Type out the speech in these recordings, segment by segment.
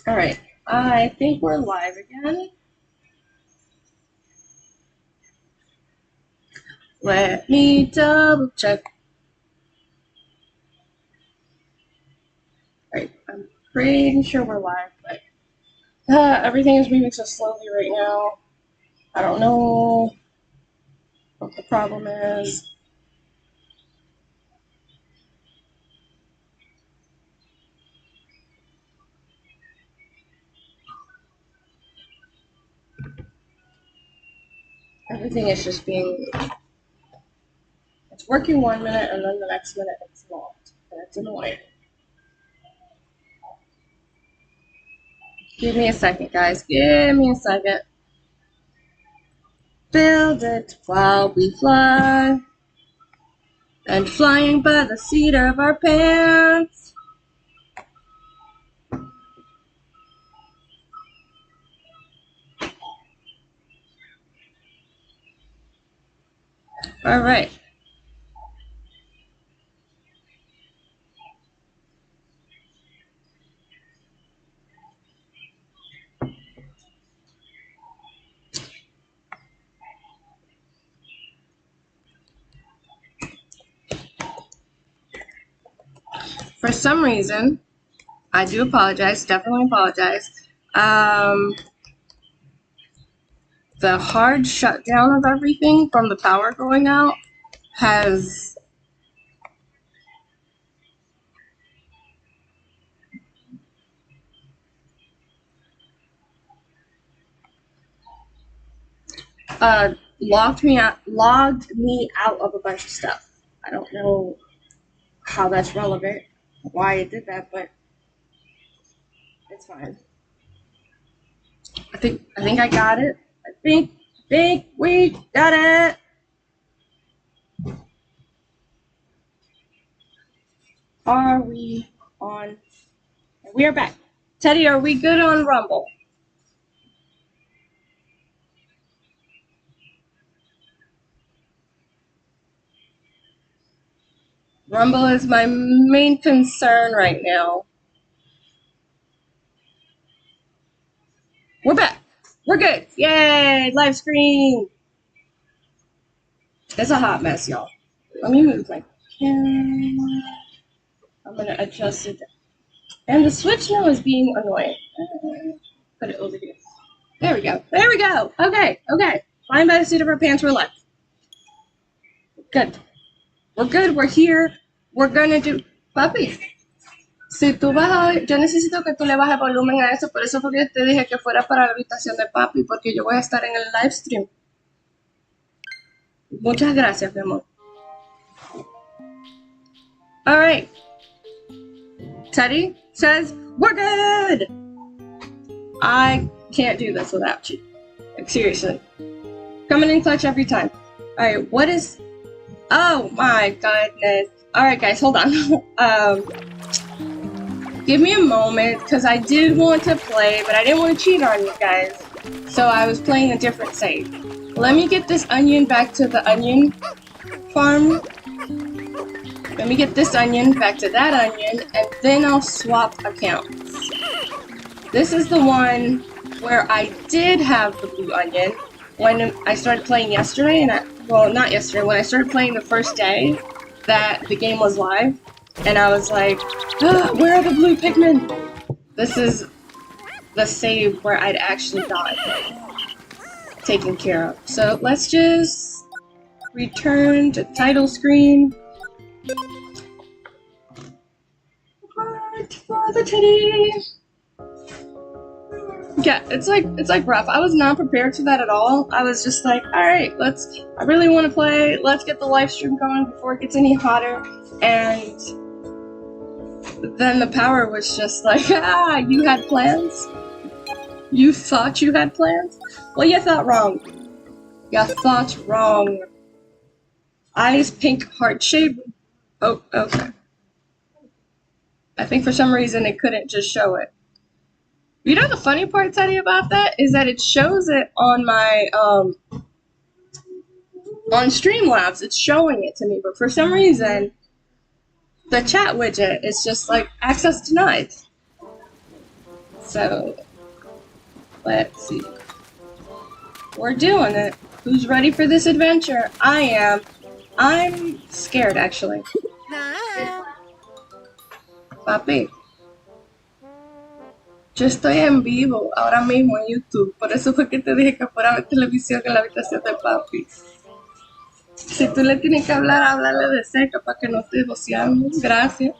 Alright, I think we're live again. Let me double check. Alright, I'm pretty sure we're live, but everything is moving so slowly right now. I don't know what the problem is. Everything is just it's working 1 minute and then the next minute it's not. And it's annoying. Give me a second, guys. Give me a second. Build it while we fly. And flying by the seat of our pants. Alright. For some reason, I do apologize, definitely apologize. The hard shutdown of everything from the power going out has logged me out of a bunch of stuff. I don't know how that's relevant, why it did that, but it's fine. I think I got it. I think we got it. Are we on? We are back. Teddy, are we good on Rumble? Rumble is my main concern right now. We're back. We're good. Yay! Live screen. It's a hot mess, y'all. Let me move my camera. I'm gonna adjust it. And the switch now is being annoying. Put it over here. There we go. There we go. Okay. Flying by the seat of our pants, we're live. Good. We're good. We're here. We're gonna do. Papi, si tú vas a. Yo necesito que tú le bajes volumen a eso. Por eso fue que te dije que fuera para la habitación de papi, porque yo voy a estar en el live stream. Muchas gracias, mi amor. All right. Teddy says, we're good. I can't do this without you. Like, seriously. Coming in clutch every time. All right, what is... Oh, my goodness. All right, guys, hold on. Give me a moment, because I did want to play, but I didn't want to cheat on you guys. So I was playing a different save. Let me get this onion back to the onion farm. Let me get this onion back to that onion, and then I'll swap accounts. This is the one where I did have the blue onion when I started playing yesterday, and well, not yesterday, when I started playing the first day that the game was live, and I was like, where are the blue Pikmin? This is the save where I'd actually got taken care of. So let's just return to title screen. Heart for the Teddy. Yeah, it's like rough. I was not prepared for that at all. I was just like, all right, I really want to play. Let's get the live stream going before it gets any hotter. And then the power was just like, you had plans? You thought you had plans? Well, you thought wrong. You thought wrong. Eyes pink heart shape. Oh, okay. I think for some reason it couldn't just show it. You know the funny part, Teddy, about that is that it shows it on my on Streamlabs. It's showing it to me, but for some reason the chat widget is just like access denied. So, let's see. We're doing it. Who's ready for this adventure? I am. I'm scared, actually. Papi, yo estoy en vivo ahora mismo en YouTube. Por eso fue que te dije que fuera a ver televisión en la habitación de papi. Si tú le tienes que hablar, háblale de cerca para que no esté voceando. Gracias.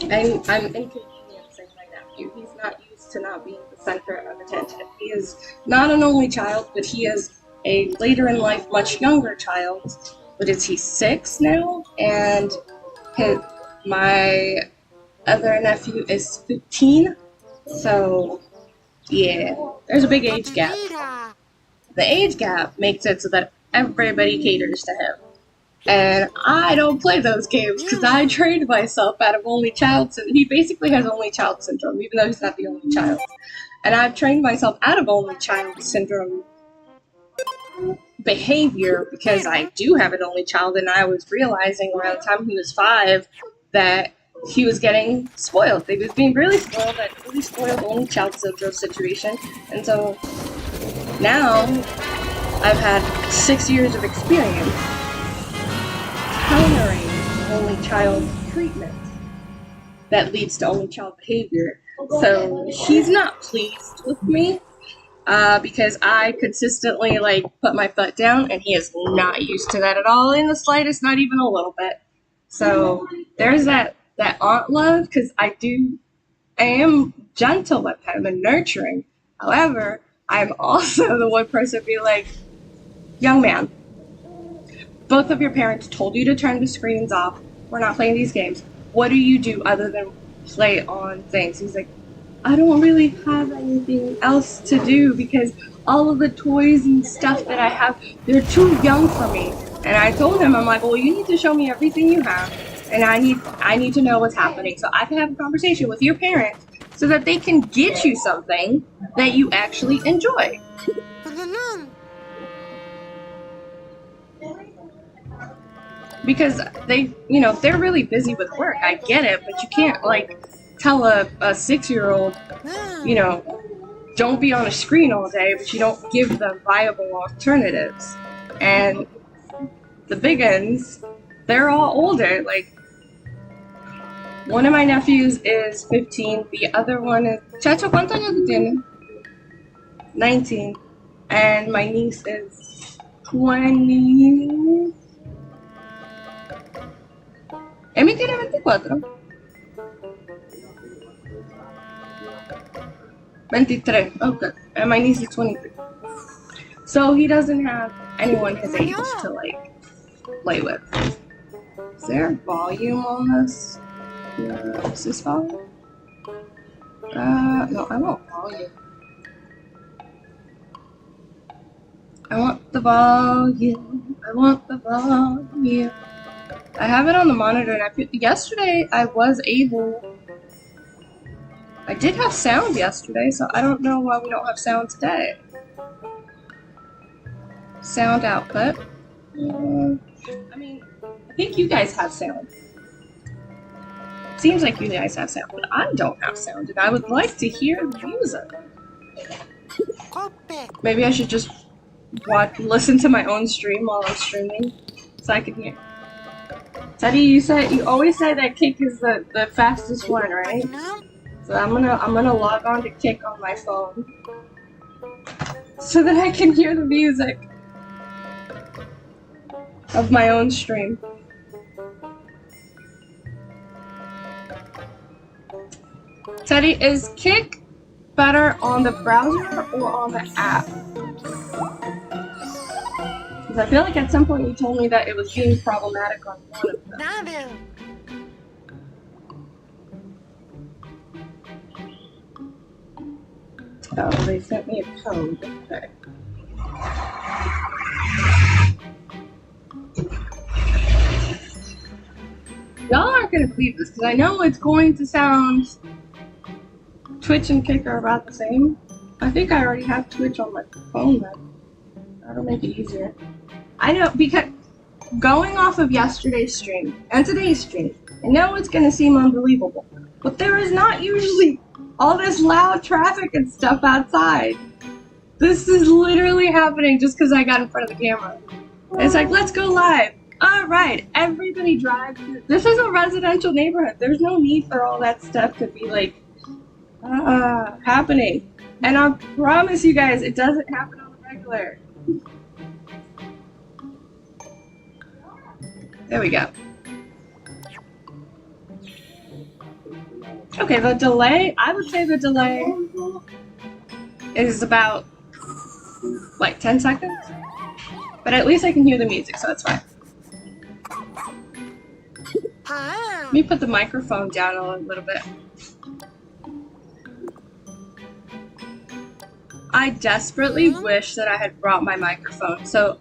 I'm inconveniencing my nephew. He's not used to not being the center of attention. He is not an only child, but he is a later in life, much younger child. But is he 6 now? And my other nephew is 15. So, yeah, there's a big age gap. The age gap makes it so that everybody caters to him. And I don't play those games because I trained myself out of only child syndrome. He basically has only child syndrome, even though he's not the only child. And I've trained myself out of only child syndrome behavior because I do have an only child, and I was realizing around the time he was 5 that he was getting spoiled. He was being really spoiled, that really spoiled only child syndrome situation. And so now I've had 6 years of experience countering only child treatment that leads to only child behavior. So he's not pleased with me because I consistently put my foot down, and he is not used to that at all in the slightest, not even a little bit. So there's that aunt love, because I am gentle with him and nurturing. However, I'm also the one person be like, young man, both of your parents told you to turn the screens off. We're not playing these games. What do you do other than play on things? He's like, I don't really have anything else to do because all of the toys and stuff that I have, they're too young for me. And I told him, I'm like, well, you need to show me everything you have, and I need to know what's happening so I can have a conversation with your parents so that they can get you something that you actually enjoy. Because they're really busy with work. I get it, but you can't tell a 6-year-old, don't be on a screen all day, but you don't give them viable alternatives. And the big uns, they're all older. One of my nephews is 15, the other one is Chacho, ¿cuántos años tú tienes? 19, and my niece is 20. Emi tiene 24. 23, okay. And my niece is 23. So he doesn't have anyone his age to play with. Is there volume on this? Is this volume? No, I want volume. I want the volume. I want the volume. I have it on the monitor, and yesterday I was able. I did have sound yesterday, so I don't know why we don't have sound today. Sound output. I think you guys have sound. Seems like you guys have sound, but I don't have sound, and I would like to hear the music. Maybe I should just listen to my own stream while I'm streaming, so I can hear. Teddy, you always say that Kick is the fastest one, right? So I'm gonna log on to Kick on my phone so that I can hear the music of my own stream. Teddy, is Kick better on the browser or on the app? Because I feel like at some point you told me that it was being problematic on one of them. Oh, they sent me a code. Okay. Y'all aren't going to believe this, because I know it's going to sound... Twitch and Kick are about the same. I think I already have Twitch on my phone then. That'll make it easier. I know, because going off of yesterday's stream and today's stream, I know it's going to seem unbelievable, But there is not usually all this loud traffic and stuff outside. This is literally happening just because I got in front of the camera. It's like, let's go live. Alright, everybody drive. This is a residential neighborhood. There's no need for all that stuff to be like, happening. And I promise you guys, it doesn't happen on the regular. There we go. Okay, the delay, I would say the delay is about like 10 seconds. But at least I can hear the music, so that's fine. Let me put the microphone down a little bit. I desperately wish that I had brought my microphone, so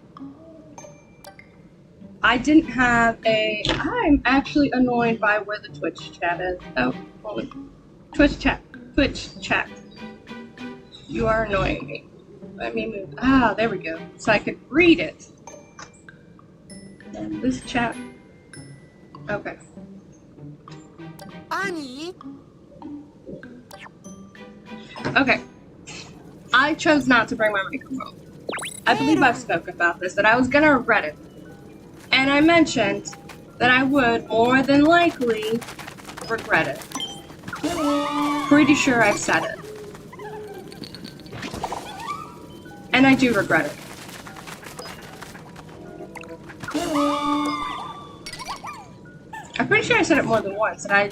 I didn't have a... I'm actually annoyed by where the Twitch chat is. Oh, hold on. Twitch chat. You are annoying me. Let me move. Ah, there we go. So I could read it. And this chat. Okay. Annie. Okay. I chose not to bring my microphone. I believe I've spoken about this, that I was gonna regret it. And I mentioned that I would more than likely regret it. Pretty sure I've said it. And I do regret it. I'm pretty sure I said it more than once, and I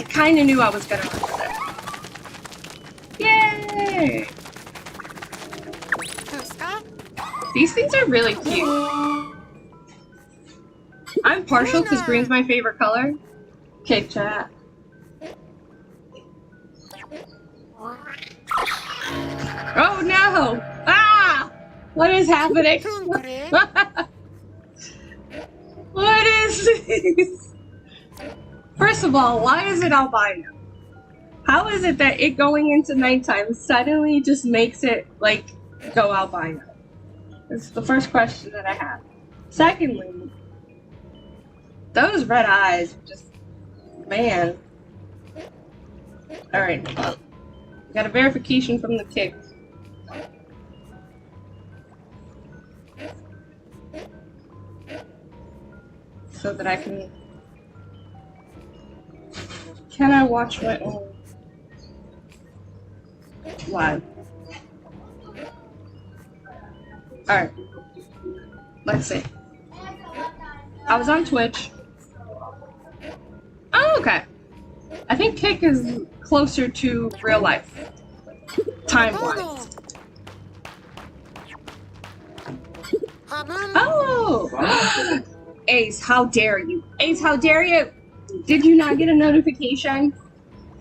kind of knew I was gonna regret it. Yay! These things are really cute. I'm partial because green's my favorite color. Okay, chat. Oh no! Ah! What is happening? What is this? First of all, why is it albino? How is it that it going into nighttime suddenly just makes it, like, go albino? It's the first question that I have. Secondly, those red eyes just, man. Alright, got a verification from the kick. So that I can I watch my own live? Alright. Let's see. I was on Twitch. Oh, okay. I think Kick is closer to real life. Time-wise. Oh! Ace, how dare you? Ace, how dare you? Did you not get a notification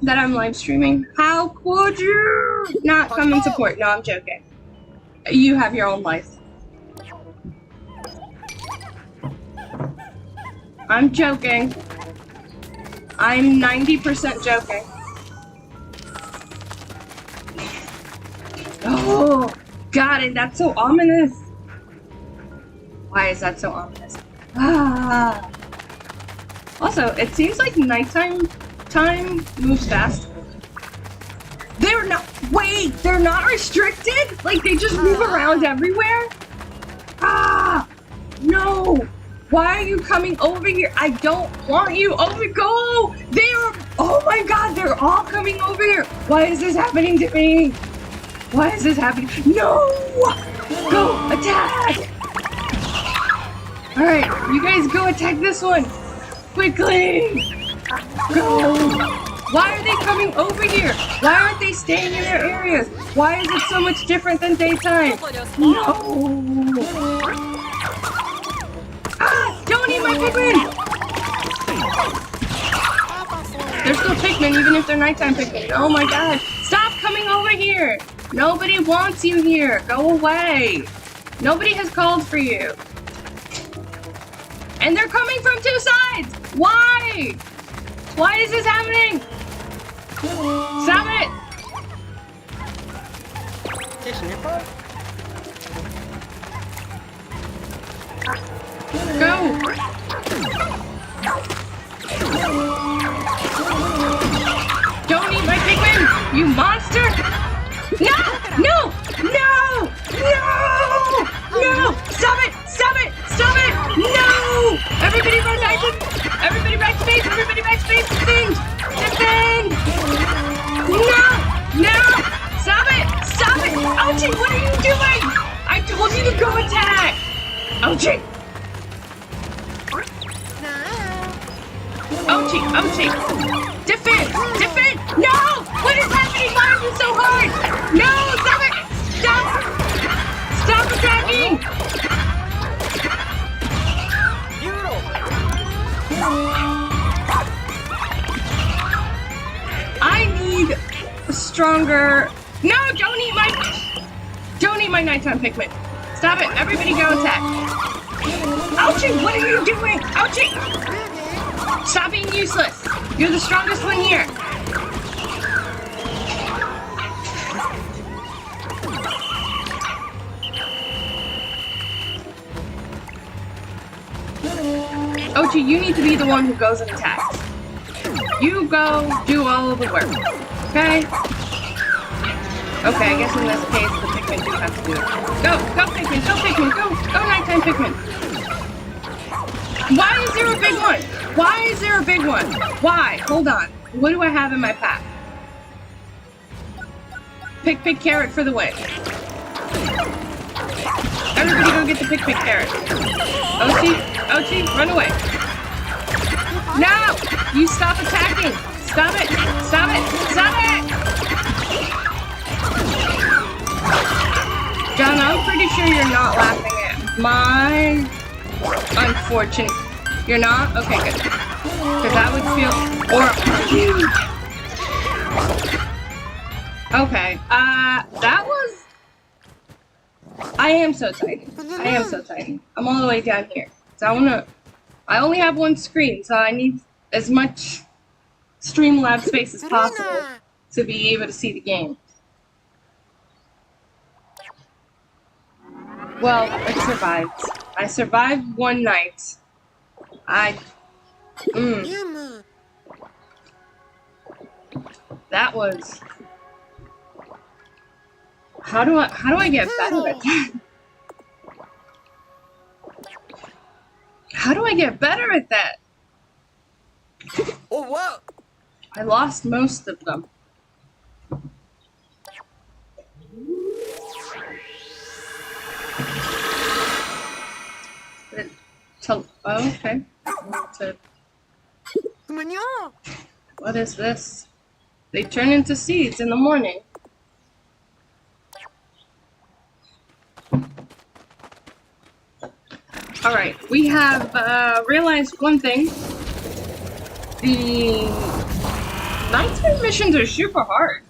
that I'm live streaming? How could you not come and support? No, I'm joking. You have your own life. I'm joking. I'm 90% joking. Oh, got it. That's so ominous. Why is that so ominous? Ah. Also, it seems like nighttime time moves fast. They're not. Wait, they're not restricted? Like they just move around everywhere? Ah! No! Why are you coming over here? I don't want you over. Go! They're. Oh my god, they're all coming over here. Why is this happening to me? Why is this happening? No! Go! Attack! Alright, you guys go attack this one! Quickly! Go! Why are they coming over here? Why aren't they staying in their areas? Why is it so much different than daytime? No! Ah! Don't eat my Pikmin! They're still Pikmin even if they're nighttime Pikmin. Oh my god! Stop coming over here! Nobody wants you here! Go away! Nobody has called for you. And they're coming from two sides! Why? Why is this happening? Stop it! Go! You monster! No! No! No! No! No! Stop it! Stop it! Stop it! No! Everybody run back to... Everybody back to base! Everybody back to base! Defend! Defend! No! No! Stop it! Stop it! Ouchie, what are you doing? I told you to go attack! Ouchie! Ouchie! Ouchie! Defend! Defend! No! What is happening? Why are you so hard? No! Stop it! Stop! Stop attacking! I need a stronger... No! Don't eat my... Don't eat my nighttime Pikmin. Stop it! Everybody go attack! Ouchie! What are you doing? Ouchie! Stop being useless! You're the strongest one here! Ochi, you need to be the one who goes and attacks. You go do all of the work. Okay? Okay, I guess in this case the Pikmin do have to do it. Go! Go Pikmin! Go Pikmin! Go! Go nighttime Pikmin! Why is there a big one? Why is there a big one? Why? Hold on. What do I have in my pack? Pick carrot for the win. Everybody go get the pick carrot. Ochi, Ochi, run away. No! You stop attacking! Stop it! Stop it! Stop it! John, I'm pretty sure you're not laughing at my unfortunate. You're not? Okay, good. Because that would feel... Or are you? Okay, that was... I am so tiny. I am so tiny. I'm all the way down here. So I only have one screen, so I need as much Streamlab space as possible to be able to see the game. Well, I survived. I survived one night. That was... How do I get better at that? How do I get better at that? Oh, wow. I lost most of them. Oh, okay. What is this? They turn into seeds in the morning. Alright, we have realized one thing. The nighttime missions are super hard.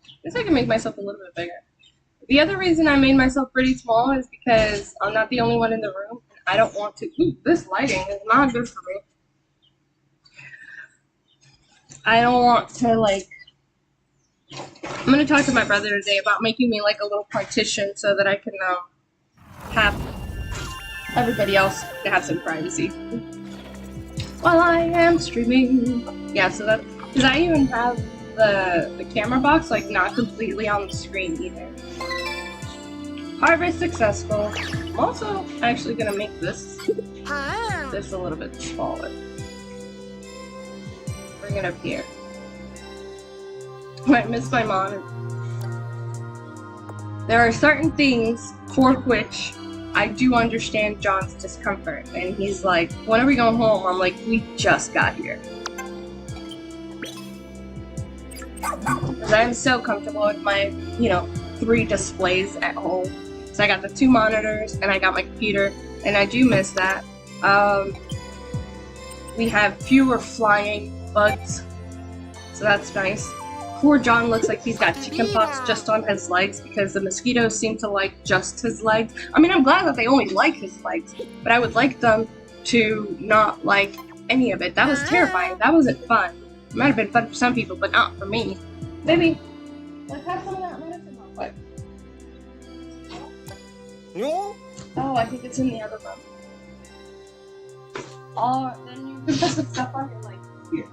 I guess I can make myself a little bit bigger. The other reason I made myself pretty small is because I'm not the only one in the room. I don't want to... Ooh, this lighting is not good for me. I don't want to, like... I'm going to talk to my brother today about making me, like, a little partition so that I can have everybody else to have some privacy. While I am streaming. Yeah, so that... Because I even have the camera box, like, not completely on the screen either. Harvest successful. I'm also actually gonna make this a little bit smaller. Bring it up here. I missed my monitor. There are certain things for which I do understand John's discomfort, and he's like, "When are we going home?" I'm like, "We just got here." Because I'm so comfortable with my, 3 displays at home. So I got the 2 monitors, and I got my computer, and I do miss that. We have fewer flying bugs, so that's nice. Poor John looks like he's got chickenpox just on his legs because the mosquitoes seem to like just his legs. I mean, I'm glad that they only like his legs, but I would like them to not like any of it. That was terrifying. That wasn't fun. It might have been fun for some people, but not for me. Maybe, let's have some of that medicine real quick. No? Oh, I think it's in the other room. Then you can put the stuff on your leg. Here.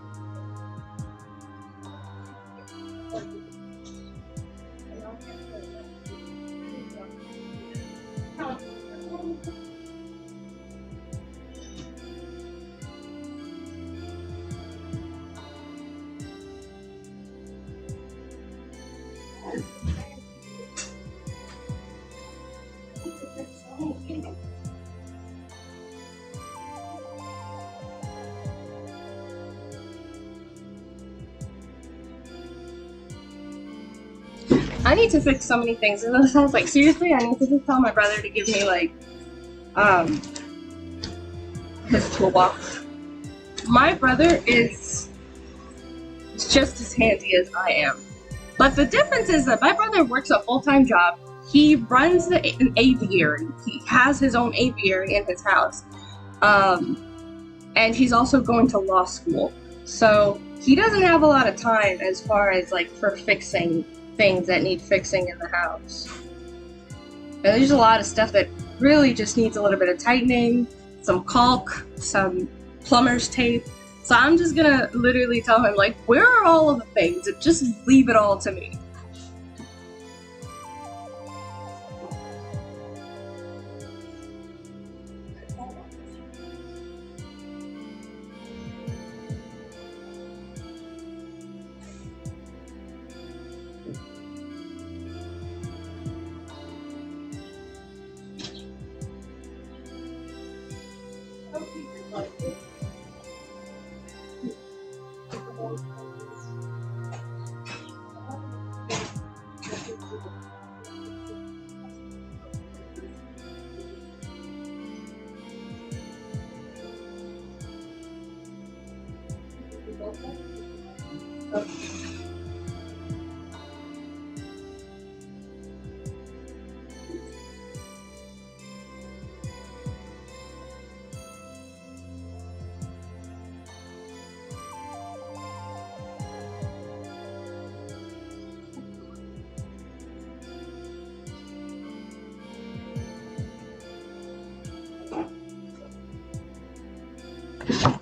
I need to fix so many things. And I was like, seriously, I need to just tell my brother to give me like his toolbox. My brother is just as handy as I am. But the difference is that my brother works a full-time job. He runs an aviary. He has his own aviary in his house. And he's also going to law school. So he doesn't have a lot of time as far as like for fixing things that need fixing in the house. And there's a lot of stuff that really just needs a little bit of tightening, some caulk, some plumber's tape. So I'm just gonna literally tell him, like, where are all of the things? And just leave it all to me.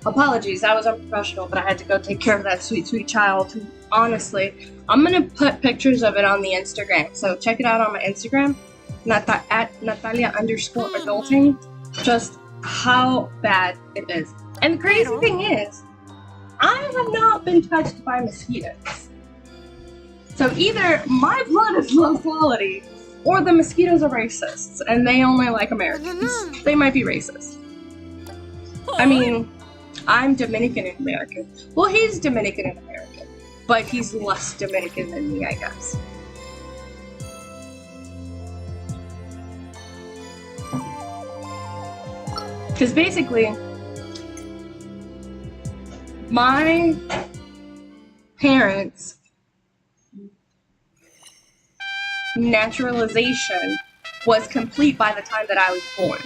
Apologies, that was unprofessional, but I had to go take care of that sweet, sweet child who, honestly, I'm gonna put pictures of it on the Instagram, so check it out on my Instagram, at Natalia_adulting, just how bad it is. And the crazy thing is, I have not been touched by mosquitoes. So either my blood is low quality, or the mosquitoes are racists, and they only like Americans. They might be racist. I mean, I'm Dominican and American. Well, he's Dominican and American, but he's less Dominican than me, I guess. Because basically, my parents' naturalization was complete by the time that I was born.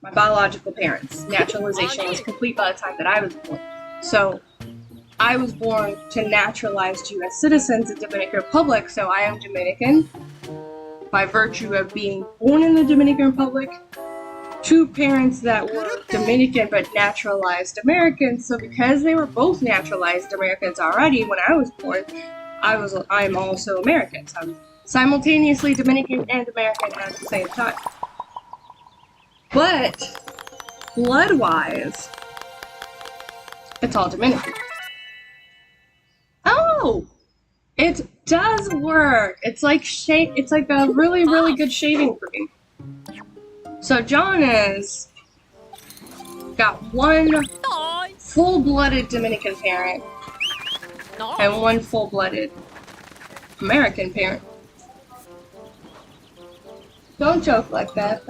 My biological parents' naturalization was complete by the time that I was born. So I was born to naturalized U.S. citizens in the Dominican Republic, so I am Dominican by virtue of being born in the Dominican Republic. Two parents that were Dominican but naturalized Americans, so because they were both naturalized Americans already when I was born, I'm also American. So I'm simultaneously Dominican and American at the same time. But blood-wise, it's all Dominican. Oh, it does work. It's like it's like a really, really good shaving cream. So John has got one full-blooded Dominican parent and one full-blooded American parent. Don't joke like that.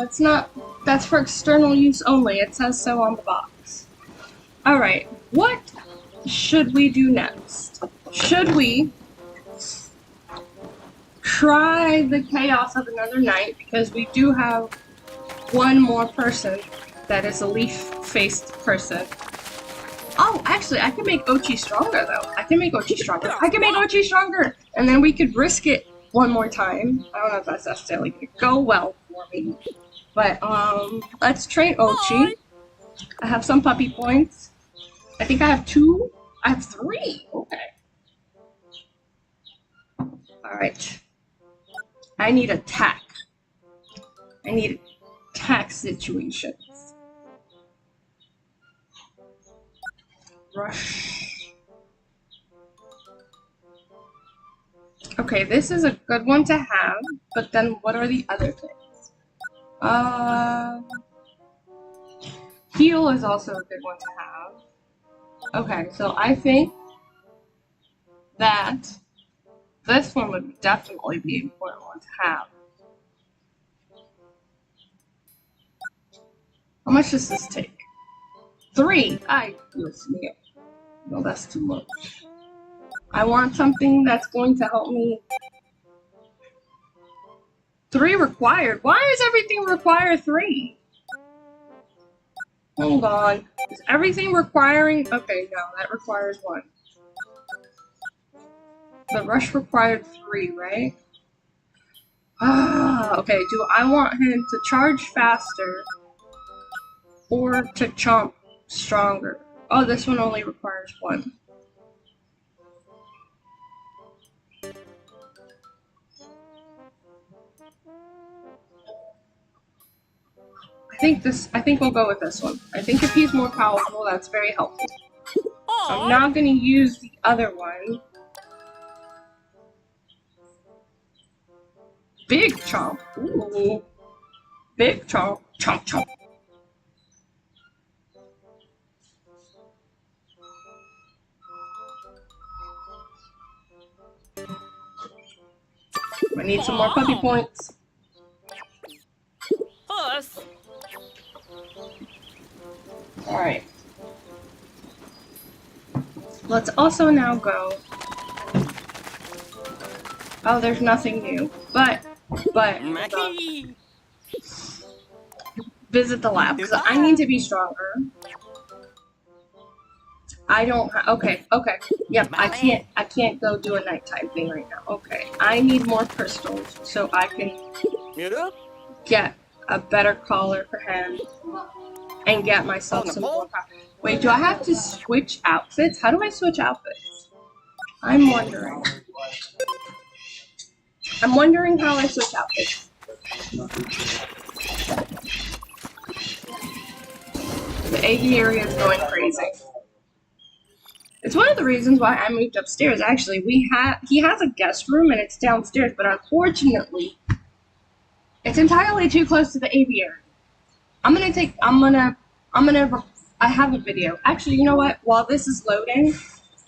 That's for external use only. It says so on the box. Alright, what should we do next? Should we try the chaos of another night? Because we do have one more person that is a leaf-faced person. Oh, actually, I can make Ochi stronger, though. I can make Ochi stronger! And then we could risk it one more time. I don't know if that's necessarily going to go well for me. But, let's train Ochi. I have some puppy points. I think I have 2. I have 3. Okay. Alright. I need attack. I need attack situations. Rush. Okay, this is a good one to have, but then what are the other things? Heal is also a good one to have. Okay, so I think that this one would definitely be an important one to have. How much does this take? 3! No, that's too much. I want something that's going to help me. 3 required. Why does everything require 3? Hold on. Is everything requiring? Okay, no, that requires 1. The rush required 3, right? Okay. Do I want him to charge faster or to chomp stronger? Oh, this one only requires 1. I think we'll go with this one. I think if he's more powerful, that's very helpful. I'm not gonna use the other one. Big chomp. Ooh. Big chomp. Chomp chomp. I need some more puppy points. Alright. Let's also now go. Oh, there's nothing new. But visit the lab because I need to be stronger. I don't. Okay. Yep. I can't go do a nighttime thing right now. Okay. I need more crystals so I can get a better collar for him and get myself some more power. Wait, do I have to switch outfits? How do I switch outfits? I'm wondering. How I switch outfits. The aviary is going crazy. It's one of the reasons why I moved upstairs. Actually, he has a guest room and it's downstairs, but unfortunately, it's entirely too close to the aviary. I have a video. Actually, you know what? While this is loading,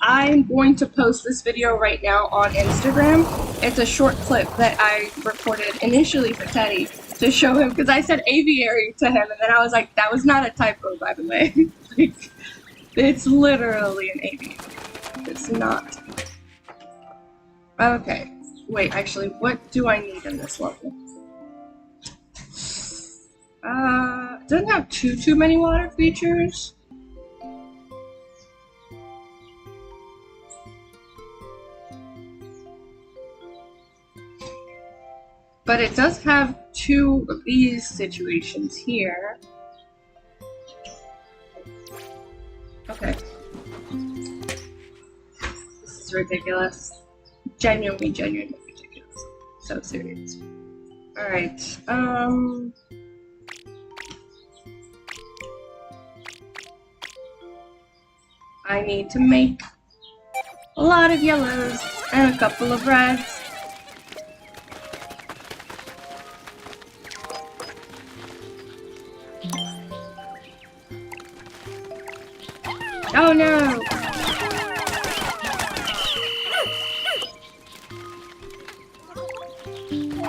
I'm going to post this video right now on Instagram. It's a short clip that I recorded initially for Teddy to show him because I said aviary to him and then I was like, that was not a typo, by the way. Like, it's literally an aviary. It's not. Okay. Wait, actually, what do I need in this level? It doesn't have too many water features. But it does have 2 of these situations here. Okay. This is ridiculous. Genuinely ridiculous. So serious. Alright, I need to make a lot of yellows and a couple of reds. Oh no!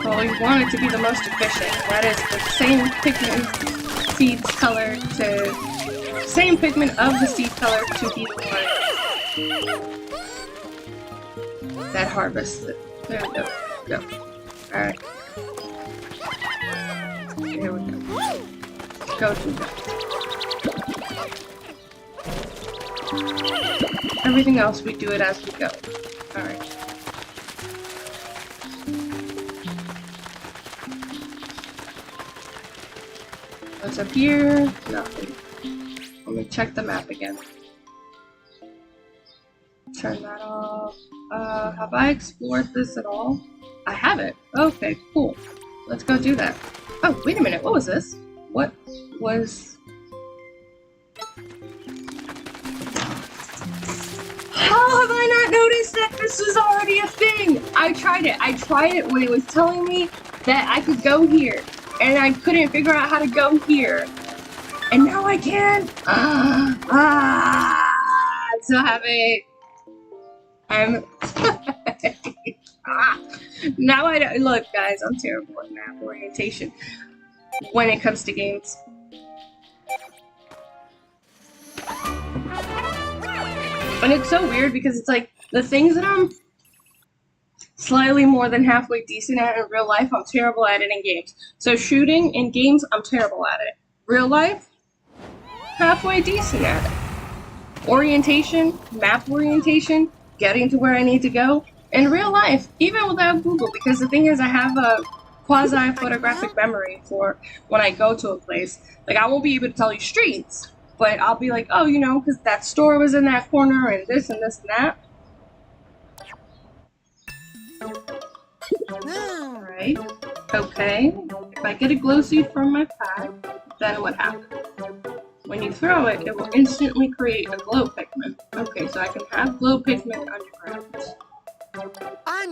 Well, we want it to be the most efficient. That is the same Pikmin seeds color to... Same Pikmin of the seed color to be the one that harvests it. There we go. Go. Alright. Here we go. Go to that. Everything else, we do it as we go. Alright. What's up here? Nothing. Let me check the map again. Turn that off. Have I explored this at all? I haven't. Okay, cool. Let's go do that. Oh, wait a minute. What was this? What was... How have I not noticed that this was already a thing? I tried it when it was telling me that I could go here. And I couldn't figure out how to go here. And now I can. I'm so happy. I'm now I don't, look guys, I'm terrible at map orientation when it comes to games. And it's so weird because it's like the things that I'm slightly more than halfway decent at in real life, I'm terrible at it in games. So shooting in games, I'm terrible at it. Real life, halfway decent at it. Orientation, map orientation, getting to where I need to go. In real life, even without Google, because the thing is I have a quasi-photographic memory for when I go to a place. Like I won't be able to tell you streets, but I'll be like, oh, you know, because that store was in that corner and this and that. Alright, okay. If I get a glow seed from my pack, then what happens? When you throw it, it will instantly create a glow Pikmin. Okay, so I can have glow Pikmin underground.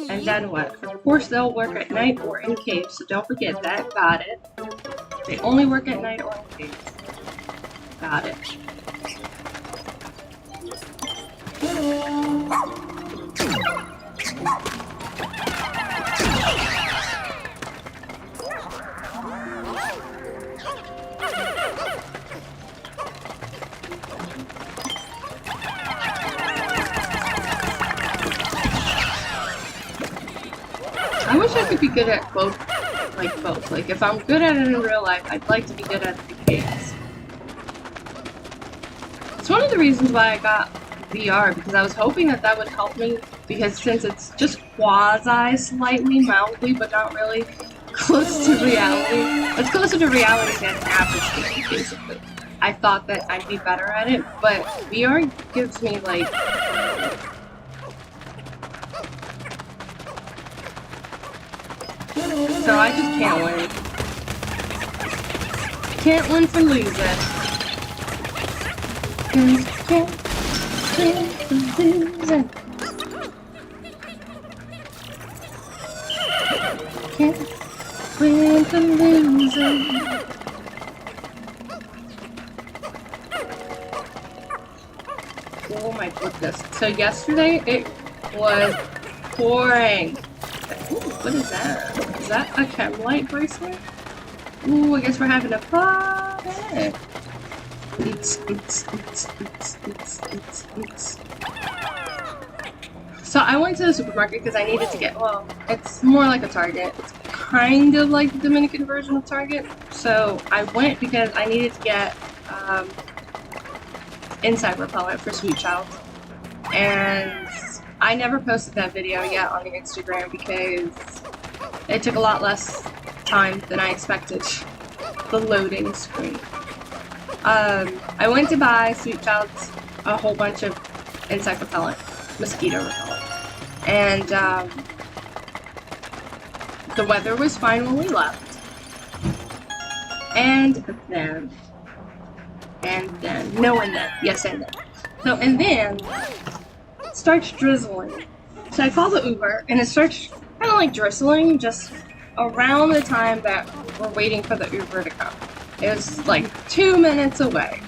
And then what? Of course they'll work at night or in caves, so don't forget that. Got it. They only work at night or in caves. Got it. I wish I could be good at both. Like, if I'm good at it in real life, I'd like to be good at the games. It's one of the reasons why I got VR, because I was hoping that that would help me, because since it's just quasi-slightly, mildly, but not really close to reality. It's closer to reality than average game, basically. I thought that I'd be better at it, but VR gives me, like... So I just can't win. Can't win for losing. Can't win for losing. Can't win for losing. Oh my goodness. So yesterday it was pouring. Ooh, what is that? Is that a chem-light bracelet? Ooh, I guess we're having a party. So I went to the supermarket because I needed to get, well, it's more like a Target. It's kind of like the Dominican version of Target. So I went because I needed to get insect repellent for Sweet Child. And I never posted that video yet on the Instagram because it took a lot less time than I expected. The loading screen. I went to buy Sweet Child's a whole bunch of insect repellent, mosquito repellent, and the weather was fine when we left. And then, So, and then, it starts drizzling. So I call the Uber, and it starts kind of like drizzling just around the time that we're waiting for the Uber to come. It was like 2 minutes away.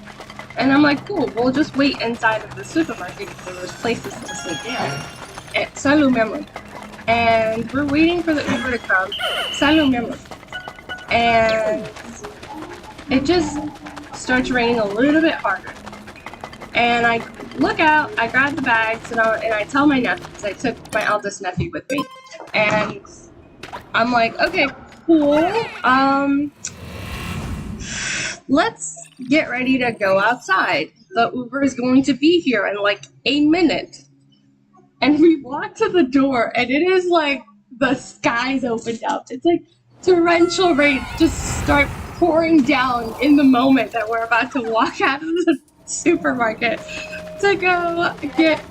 And I'm like, cool, we'll just wait inside of the supermarket because there was places to sit down. Salud, mi amor. And we're waiting for the Uber to come. Salud, mi amor. And it just starts raining a little bit harder. And I look out, I grab the bags, and I tell my nephews, I took my eldest nephew with me. And I'm like, okay, cool, let's get ready to go outside. The Uber is going to be here in like a minute. And we walk to the door, and it is like the skies opened up. It's like torrential rain just start pouring down in the moment that we're about to walk out of the supermarket to go get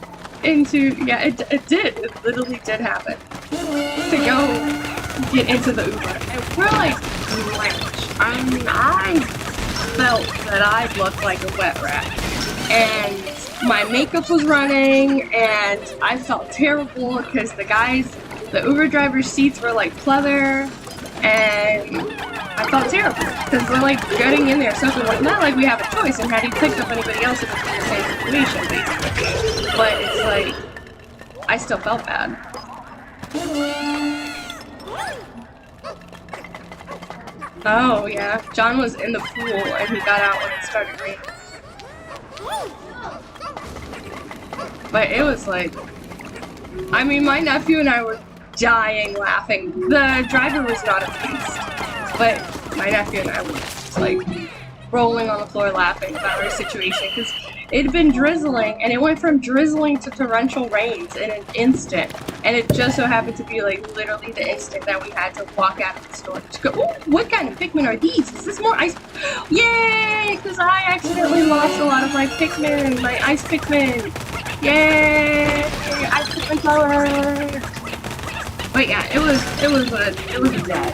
into, yeah, it did. It literally did happen. To go get into the Uber. And we're like drenched. I mean, I felt that I looked like a wet rat. And my makeup was running, and I felt terrible because the Uber driver's seats were like pleather, and I felt terrible because we're like getting in there. So it's not like we have a choice, and had he picked up anybody else, it would be the same situation, basically. But it's like, I still felt bad. Oh yeah, John was in the pool and he got out when it started raining. But it was like, I mean, my nephew and I were dying laughing. The driver was not amused, but my nephew and I were just like rolling on the floor laughing about our situation because it had been drizzling, and it went from drizzling to torrential rains in an instant. And it just so happened to be like literally the instant that we had to walk out of the store to go, ooh, what kind of Pikmin are these? Is this more ice? Yay! Because I accidentally lost a lot of my Pikmin, my ice Pikmin. Yay! Ice Pikmin power! But yeah, it was a day.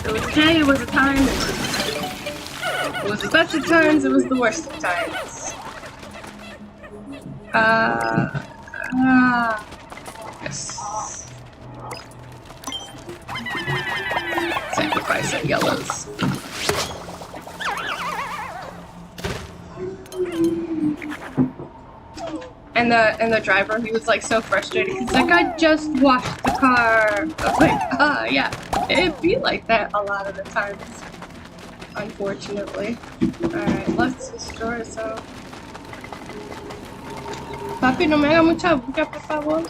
It was a day, it was a time, it was the best of times, it was the worst of times. Yes. Sacrifice at yellows. And the driver, he was like so frustrated. He's like, I just washed the car. I was like, yeah, it'd be like that a lot of the times, unfortunately. Alright, let's destroy some. Papi, no me haga mucha bulla, por favor.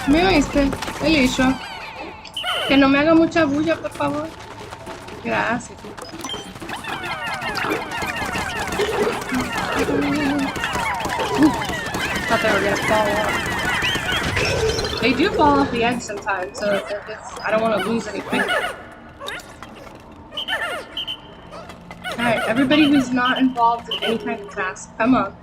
¿Me oíste? Elisha. Que no me haga mucha bulla, por favor. Gracias. Thought they were gonna fall off. They do fall off the edge sometimes, so I don't want to lose anything. Alright, everybody who's not involved in any kind of task, come on.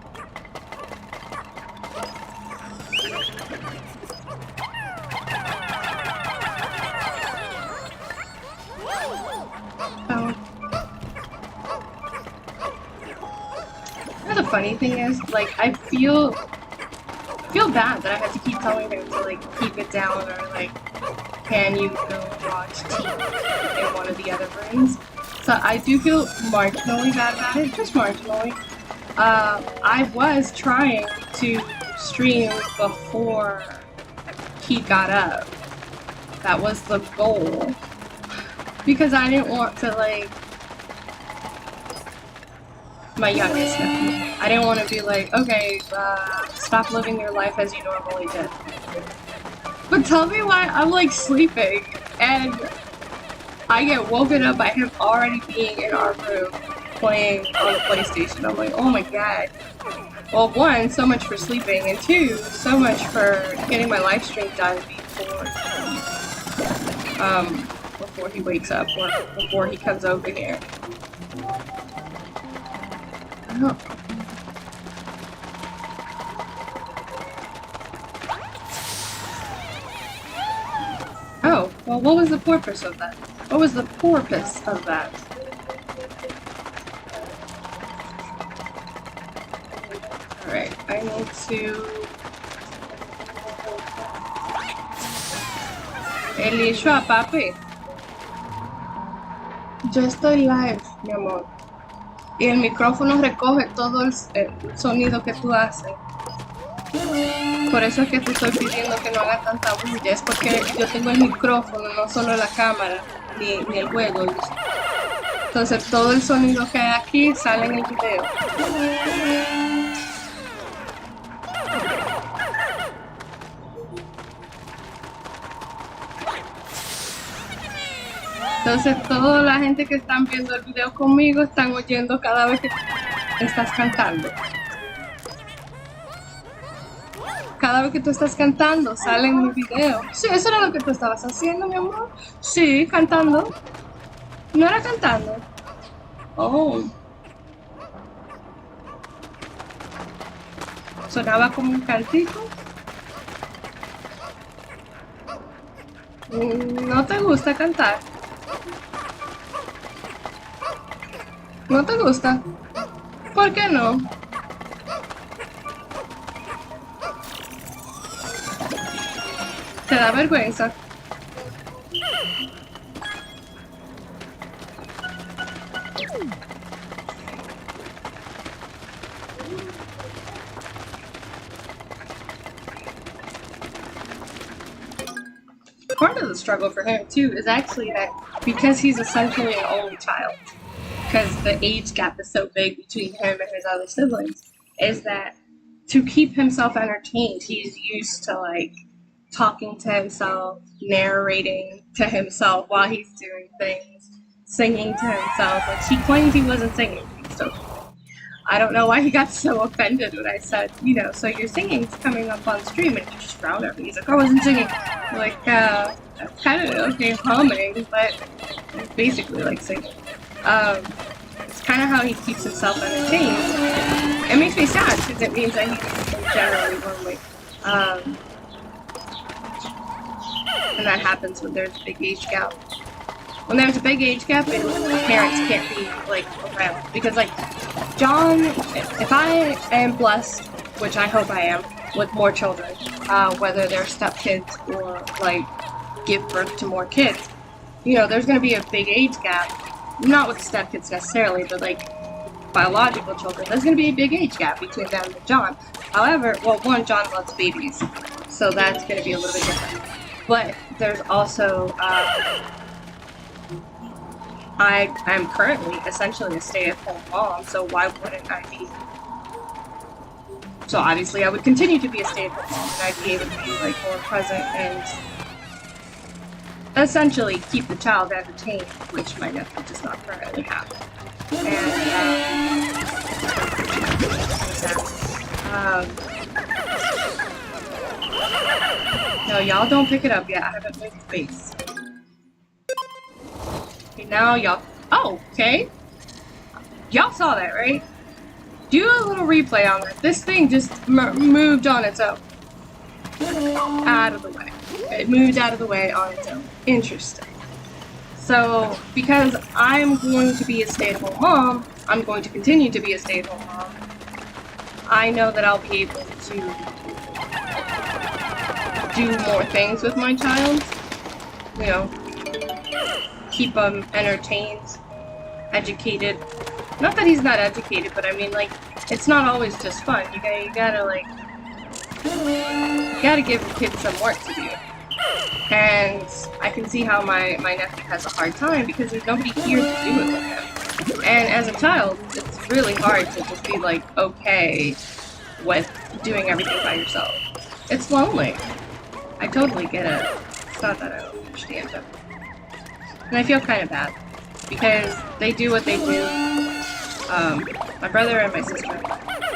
You know, the funny thing is, like, I feel bad that I have to keep telling him to like keep it down, or like, can you go watch TV in one of the other rooms? So I do feel marginally bad about it, just marginally. I was trying to stream before he got up. That was the goal. Because I didn't want to, like, my youngest nephew. I didn't want to be like, okay, stop living your life as you normally did. But tell me why I'm like sleeping and I get woken up by him already being in our room playing on the PlayStation. I'm like, oh my god. Well, one, so much for sleeping, and two, so much for getting my live stream done before he wakes up or before he comes over here. Oh, well, what was the purpose of that? What was the purpose of that? Alright, I need to... Elisha, papi. Yo estoy live, mi amor. Y el micrófono recoge todo el sonido que tú haces. Por eso es que te estoy pidiendo que no hagas tanta bulla. Es porque yo tengo el micrófono, no solo la cámara, ni el juego. Entonces todo el sonido que hay aquí sale en el video. Entonces toda la gente que están viendo el video conmigo están oyendo cada vez que estás cantando. Cada vez que tú estás cantando sale en mi video. Sí, eso era lo que tú estabas haciendo, mi amor. Sí, cantando. ¿No era cantando? Oh. Sonaba como un cantito. ¿No te gusta cantar? ¿No te gusta? ¿Por qué no? ¿Te da vergüenza? Part of the struggle for him too is actually that because he's essentially an only child, because the age gap is so big between him and his other siblings, is that to keep himself entertained, he's used to like talking to himself, narrating to himself while he's doing things, singing to himself. Like he claimed he wasn't singing, so I don't know why he got so offended when I said, you know, so your singing's coming up on stream, and he just frowned at me. He's like, I wasn't singing. I'm like, that's kind of okay humming, but it's basically like singing. It's kind of how he keeps himself entertained. It makes me sad because it means that he's generally lonely. And that happens when there's a big age gap. When there's a big age gap, and parents can't be like around, because like John, if I am blessed, which I hope I am, with more children, whether they're stepkids or like give birth to more kids, you know, there's going to be a big age gap. Not with stepkids necessarily, but like biological children, there's going to be a big age gap between them and John. However, well, one, John loves babies, so that's going to be a little bit different. But there's also, I'm currently essentially a stay-at-home mom, so why wouldn't I be? So obviously I would continue to be a stay-at-home mom, and I'd be able to be like more present and essentially keep the child entertained, which my nephew does not currently have. No, y'all don't pick it up yet. I haven't moved the base. Okay, now y'all. Oh, okay. Y'all saw that, right? Do a little replay on that. This thing just moved on its own. Out of the way. It moved out of the way on its own. Interesting. So, because I'm going to be a stay-at-home mom, I'm going to continue to be a stay-at-home mom, I know that I'll be able to do more things with my child. You know, keep him entertained, educated. Not that he's not educated, but I mean, like, it's not always just fun. You gotta like, you gotta give the kids some work to do. And I can see how my nephew has a hard time because there's nobody here to do it with him. And as a child, it's really hard to just be like, okay with doing everything by yourself. It's lonely. I totally get it. It's not that I don't understand it. And I feel kind of bad because they do what they do. My brother and my sister,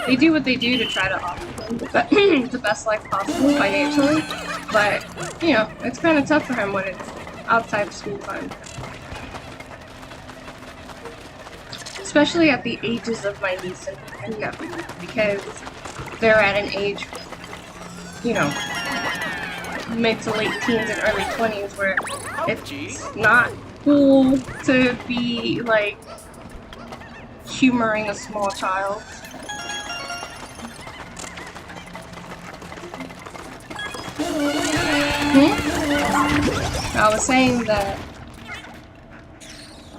they do what they do to try to offer him the best life possible financially. But, you know, it's kind of tough for him when it's outside of school time. Especially at the ages of my niece and nephew, because they're at an age, you know, mid to late teens and early 20s where it's not cool to be, like, humoring a small child. I was saying that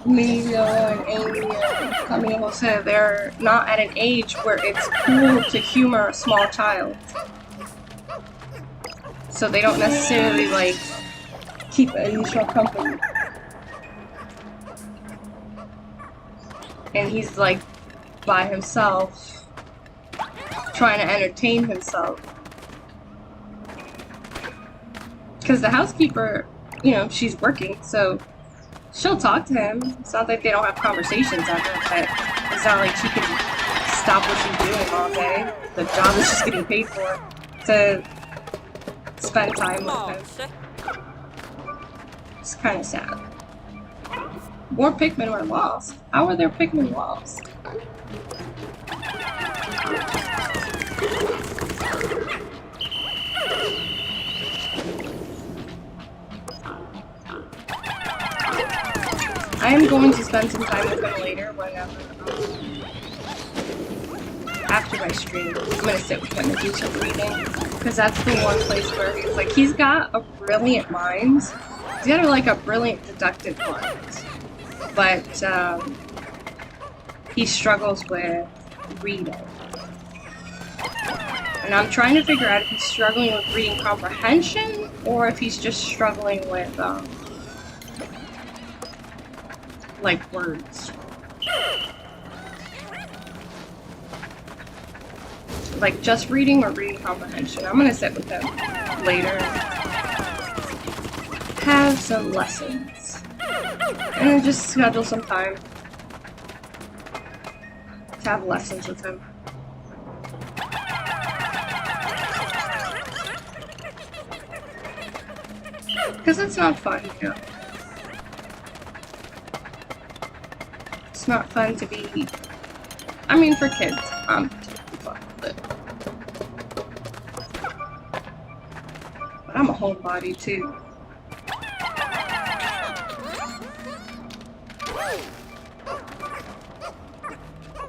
Mia and Amy and Camille said they're not at an age where it's cool to humor a small child. So they don't necessarily, like, keep Anisha company. And he's, like, by himself, trying to entertain himself. Because the housekeeper, you know, she's working, so she'll talk to him. It's not like they don't have conversations ever, but it's not like she can stop what she's doing all day. The job is just getting paid for to spend time with him. It's kind of sad. More Pikmin were lost. How are there Pikmin lost? I am going to spend some time with him later whenever, after my stream. I'm gonna sit with him and do some reading, because that's the one place where he's like, he's got a brilliant mind. He's got like a brilliant deductive mind, but he struggles with reading. And I'm trying to figure out if he's struggling with reading comprehension or if he's just struggling with, like, words. Like, just reading or reading comprehension. I'm gonna sit with him later. Have some lessons. And then just schedule some time to have lessons with him. Because it's not fun, you know. It's not fun to be... I mean, for kids, fun with it. But I'm a homebody, too.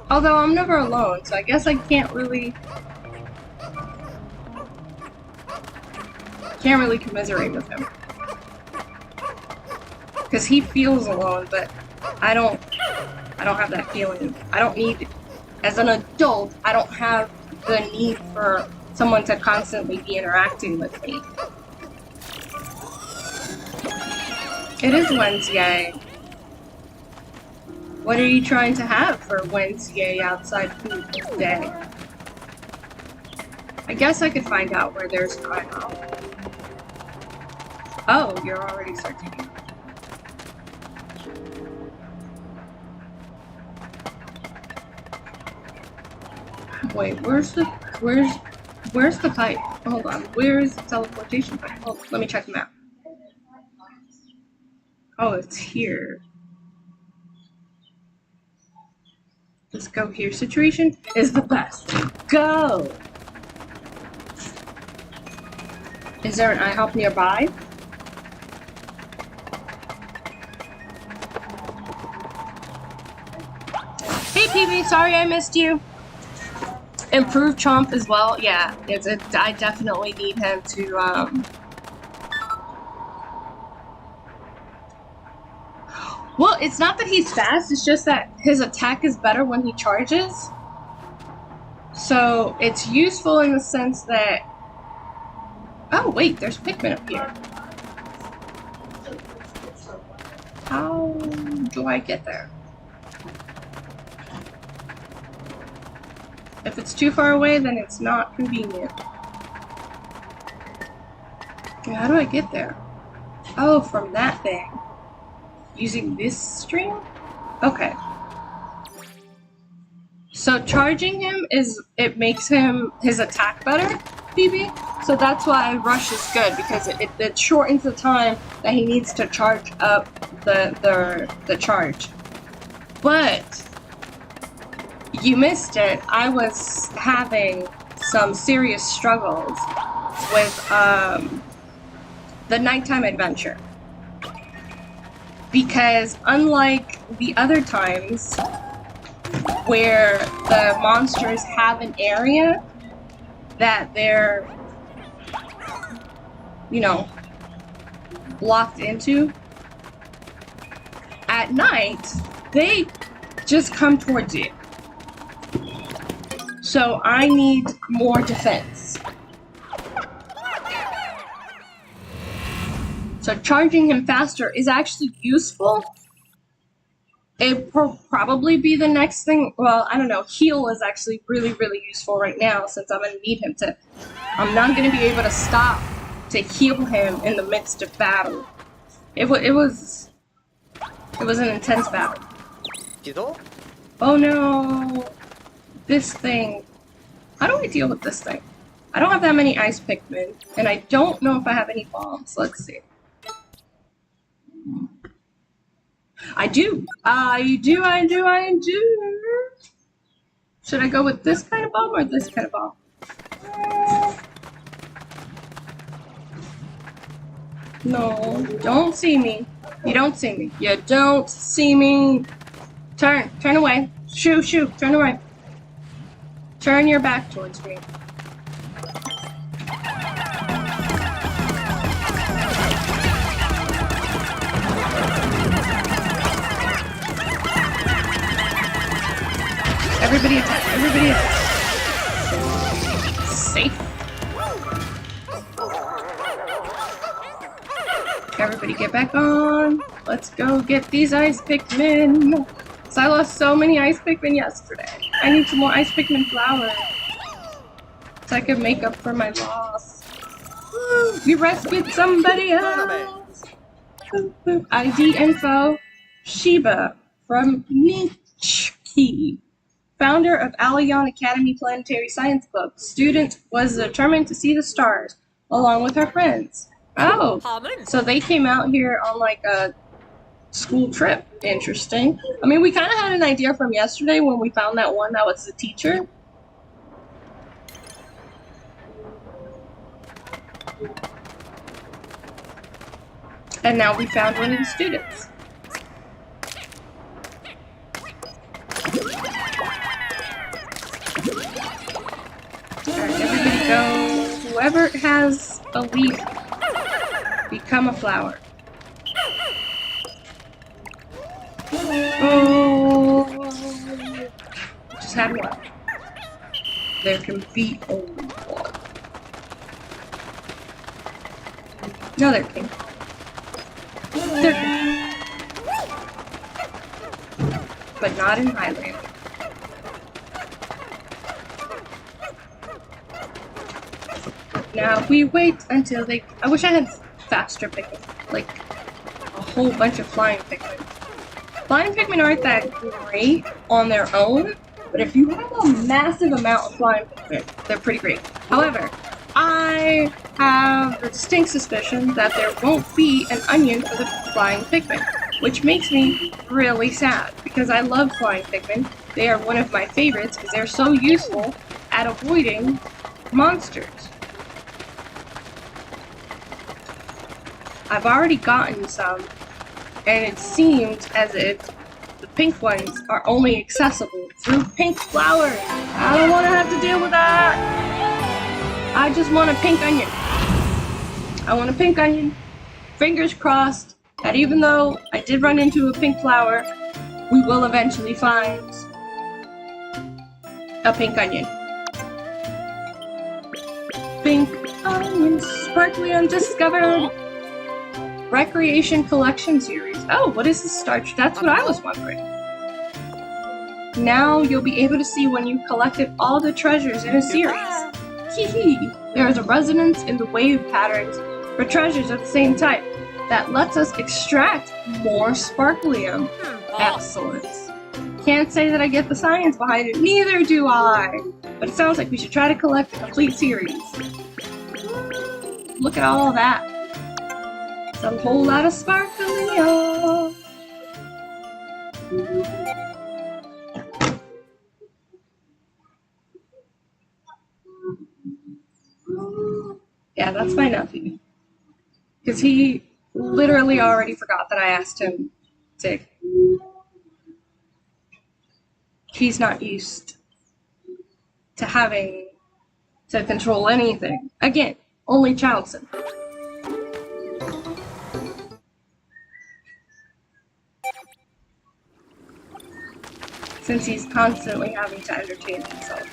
Although I'm never alone, so I guess I can't really commiserate with him. Because he feels alone, but I don't have that feeling. I don't need, as an adult, I don't have the need for someone to constantly be interacting with me. It is Wednesday. What are you trying to have for Wednesday outside food day? I guess I could find out where there's time out. Oh, you're already starting. Wait, where's the pipe? Hold on, where's the teleportation pipe? Oh, let me check the map. Oh, it's here. This go here situation is the best. Go! Is there an IHOP nearby? Hey PB, sorry I missed you. Improve Chomp as well. Yeah, I definitely need him to well, it's not that he's fast, it's just that his attack is better when he charges. So it's useful in the sense that... Oh wait, there's Pikmin up here. How do I get there? If it's too far away, then it's not convenient. How do I get there? Oh, from that thing. Using this string? Okay. So charging him it makes his attack better, BB. So that's why rush is good, because it shortens the time that he needs to charge up the charge. But you missed it. I was having some serious struggles with the nighttime adventure. Because unlike the other times where the monsters have an area that they're, you know, locked into, at night, they just come towards you. So I need more defense. So charging him faster is actually useful. It will probably be the next thing. Well, I don't know. Heal is actually really, really useful right now since I'm going to need him to... I'm not going to be able to stop to heal him in the midst of battle. It was an intense battle. Oh no! This thing. How do I deal with this thing? I don't have that many ice Pikmin, and I don't know if I have any bombs. Let's see. I do. I do. Should I go with this kind of bomb or this kind of bomb? No, don't see me. You don't see me. You don't see me. Turn away. Shoo, turn away. Turn your back towards me. Everybody attack, everybody attack. Safe. Everybody get back on. Let's go get these ice Pikmin. So I lost so many ice Pikmin yesterday. I need some more ice Pikmin flour. So I can make up for my loss. We rescued somebody else. ID info. Shiba from Nichiki. Founder of Alayon Academy Planetary Science Club. Student was determined to see the stars along with her friends. Oh, so they came out here on like a school trip. Interesting. I mean, we kind of had an idea from yesterday when we found that one that was the teacher. And now we found one of the students. Alright, everybody go. Whoever has a leaf, become a flower. Oh, just had one. There can be only one. No, there can't. There can. But not in Highland. Now we wait until they. I wish I had faster Pikmin, like a whole bunch of flying Pikmin. Flying Pikmin aren't that great on their own, but if you have a massive amount of flying Pikmin, they're pretty great. However, I have the distinct suspicion that there won't be an onion for the flying Pikmin, which makes me really sad because I love flying Pikmin. They are one of my favorites because they're so useful at avoiding monsters. I've already gotten some, and it seems as if the pink ones are only accessible through pink flowers. I don't want to have to deal with that. I just want a pink onion. I want a pink onion. Fingers crossed that even though I did run into a pink flower, we will eventually find a pink onion. Pink onion, sparkly undiscovered. Recreation Collection Series. Oh, what is this starch? That's what I was wondering. Now you'll be able to see when you collected all the treasures in a series. Hee. There is a resonance in the wave patterns for treasures of the same type that lets us extract more sparklium. Excellent. Can't say that I get the science behind it, neither do I. But it sounds like we should try to collect a complete series. Look at all that. It's a whole lot of sparklium. Yeah, that's my nephew. Because he literally already forgot that I asked him to. He's not used to having to control anything. Again, only child syndrome. Since he's constantly having to entertain himself.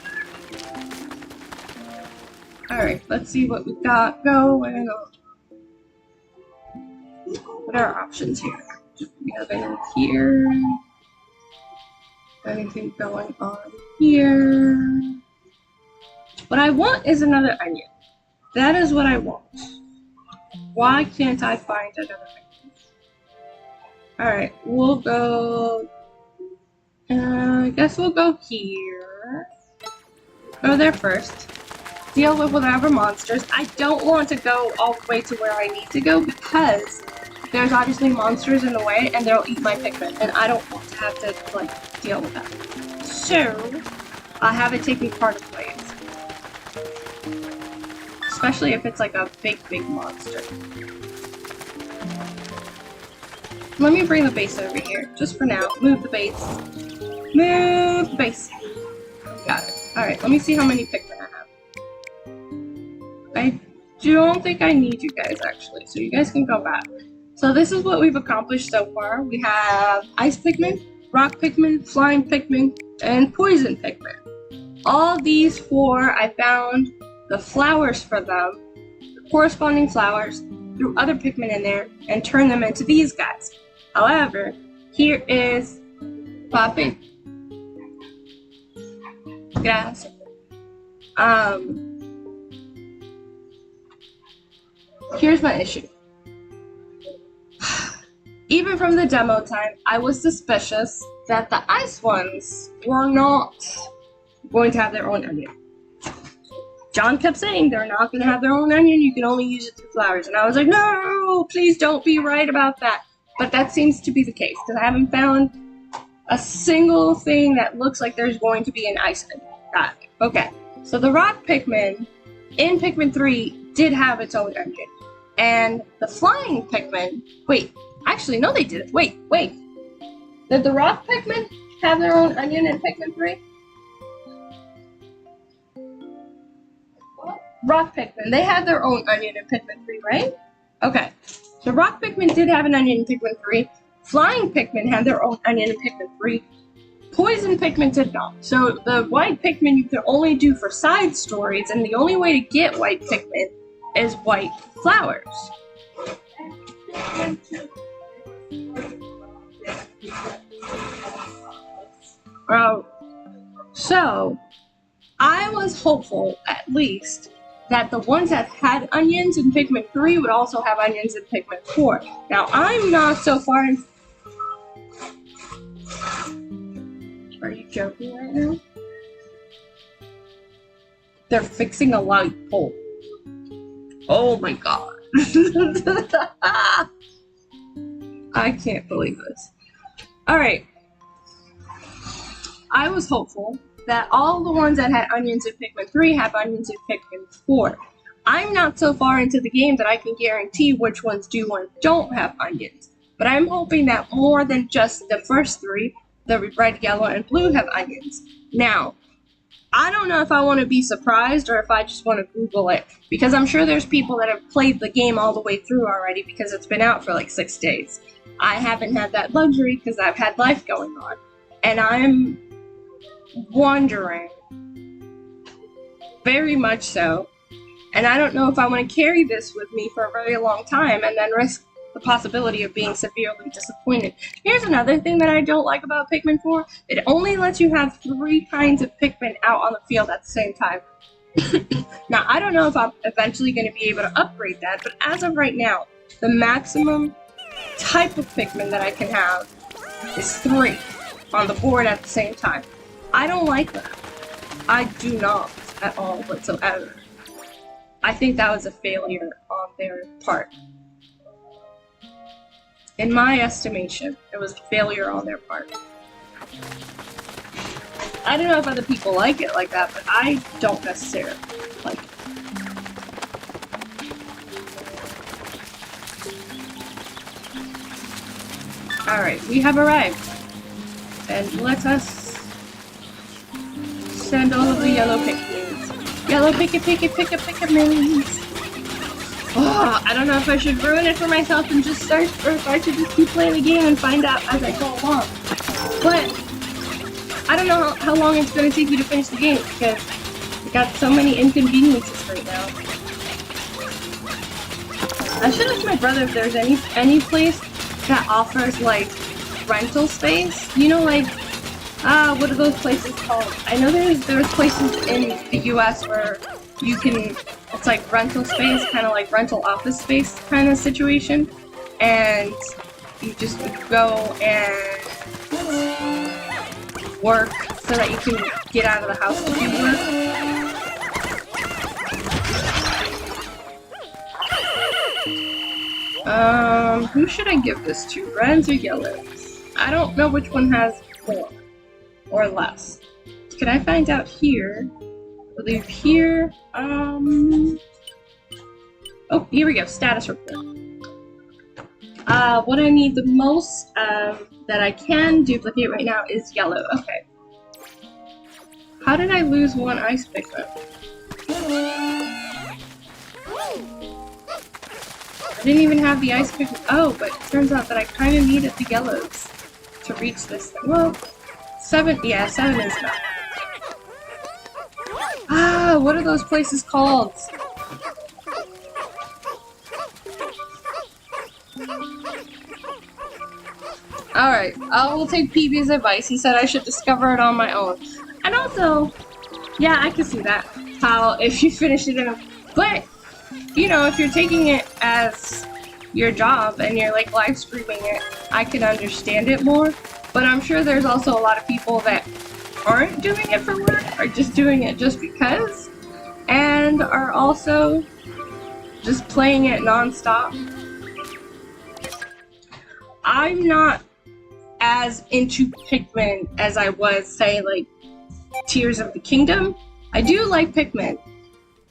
Alright, let's see what we've got going on. What are our options here? Do we have anything here? Anything going on here? What I want is another onion. That is what I want. Why can't I find another onion? Alright, we'll go... I guess we'll go here. Go there first. Deal with whatever monsters. I don't want to go all the way to where I need to go because there's obviously monsters in the way and they'll eat my Pikmin and I don't want to have to like deal with that. So I'll have it take me part of the ways. Especially if it's like a big monster. Let me bring the base over here, just for now. Move the base. Move the base. Got it. Alright, let me see how many Pikmin I have. I don't think I need you guys, actually, so you guys can go back. So this is what we've accomplished so far. We have Ice Pikmin, Rock Pikmin, Flying Pikmin, and Poison Pikmin. All these 4, I found the flowers for them, the corresponding flowers, threw other Pikmin in there, and turned them into these guys. However, here is Papi. Gracias. Here's my issue. Even from the demo time, I was suspicious that the ice ones were not going to have their own onion. John kept saying they're not going to have their own onion, you can only use it through flowers. And I was like, no, please don't be right about that. But that seems to be the case, because I haven't found a single thing that looks like there's going to be an ice onion. Got it. Okay, so the rock Pikmin in Pikmin 3 did have its own onion. And the flying Pikmin, wait, actually, no they didn't. Wait. Did the rock Pikmin have their own onion in Pikmin 3? Rock Pikmin, they had their own onion in Pikmin 3, right? Okay, so rock Pikmin did have an onion in Pikmin 3. Flying Pikmin had their own onion in Pikmin 3. Poison Pikmin did not. So the white Pikmin you can only do for side stories, and the only way to get white Pikmin is white flowers. So I was hopeful, at least, that the ones that had onions in Pikmin 3 would also have onions in Pikmin 4. Now, I'm not so far in... Are you joking right now? They're fixing a light pole. Oh my god. I can't believe this. Alright. I was hopeful that all the ones that had onions in Pikmin 3 have onions in Pikmin 4. I'm not so far into the game that I can guarantee which ones do and don't have onions. But I'm hoping that more than just the first 3, the red, yellow, and blue, have onions. Now, I don't know if I want to be surprised or if I just want to Google it, because I'm sure there's people that have played the game all the way through already because it's been out for like 6 days. I haven't had that luxury because I've had life going on. And I'm wondering, very much so, and I don't know if I want to carry this with me for a very long time and then risk the possibility of being severely disappointed. Here's another thing that I don't like about Pikmin 4. It only lets you have 3 kinds of Pikmin out on the field at the same time. Now, I don't know if I'm eventually going to be able to upgrade that, but as of right now, the maximum type of Pikmin that I can have is 3 on the board at the same time. I don't like that. I do not at all whatsoever. I think that was a failure on their part. In my estimation, it was a failure on their part. I don't know if other people like it like that, but I don't necessarily like it. Alright, we have arrived. And let us send all of the yellow Pikmins. Yellow Pikmins! Oh, I don't know if I should ruin it for myself and just start, or if I should just keep playing the game and find out as I go along. But I don't know how long it's going to take me to finish the game because I got so many inconveniences right now. I should ask my brother if there's any place that offers like rental space. You know, like what are those places called? I know there's places in the US where you can, it's like rental space, kind of like rental office space kind of situation, and you just go and work so that you can get out of the house to do work. Who should I give this to? Reds or yellows? I don't know which one has more or less. Can I find out here? I believe here, oh, here we go, status report. What I need the most that I can duplicate right now is yellow. Okay. How did I lose one ice Pikmin? I didn't even have the ice Pikmin. Oh, but it turns out that I kind of needed the yellows to reach this thing. Well, 7. Yeah, 7 is enough. Ah, what are those places called? Alright, I will take PB's advice. He said I should discover it on my own. And also, yeah, I can see that. How if you finish it in a... But, you know, if you're taking it as your job and you're like live streaming it, I can understand it more. But I'm sure there's also a lot of people that aren't doing it for work, are just doing it just because, and are also just playing it non-stop. I'm not as into Pikmin as I was, say, like, Tears of the Kingdom. I do like Pikmin,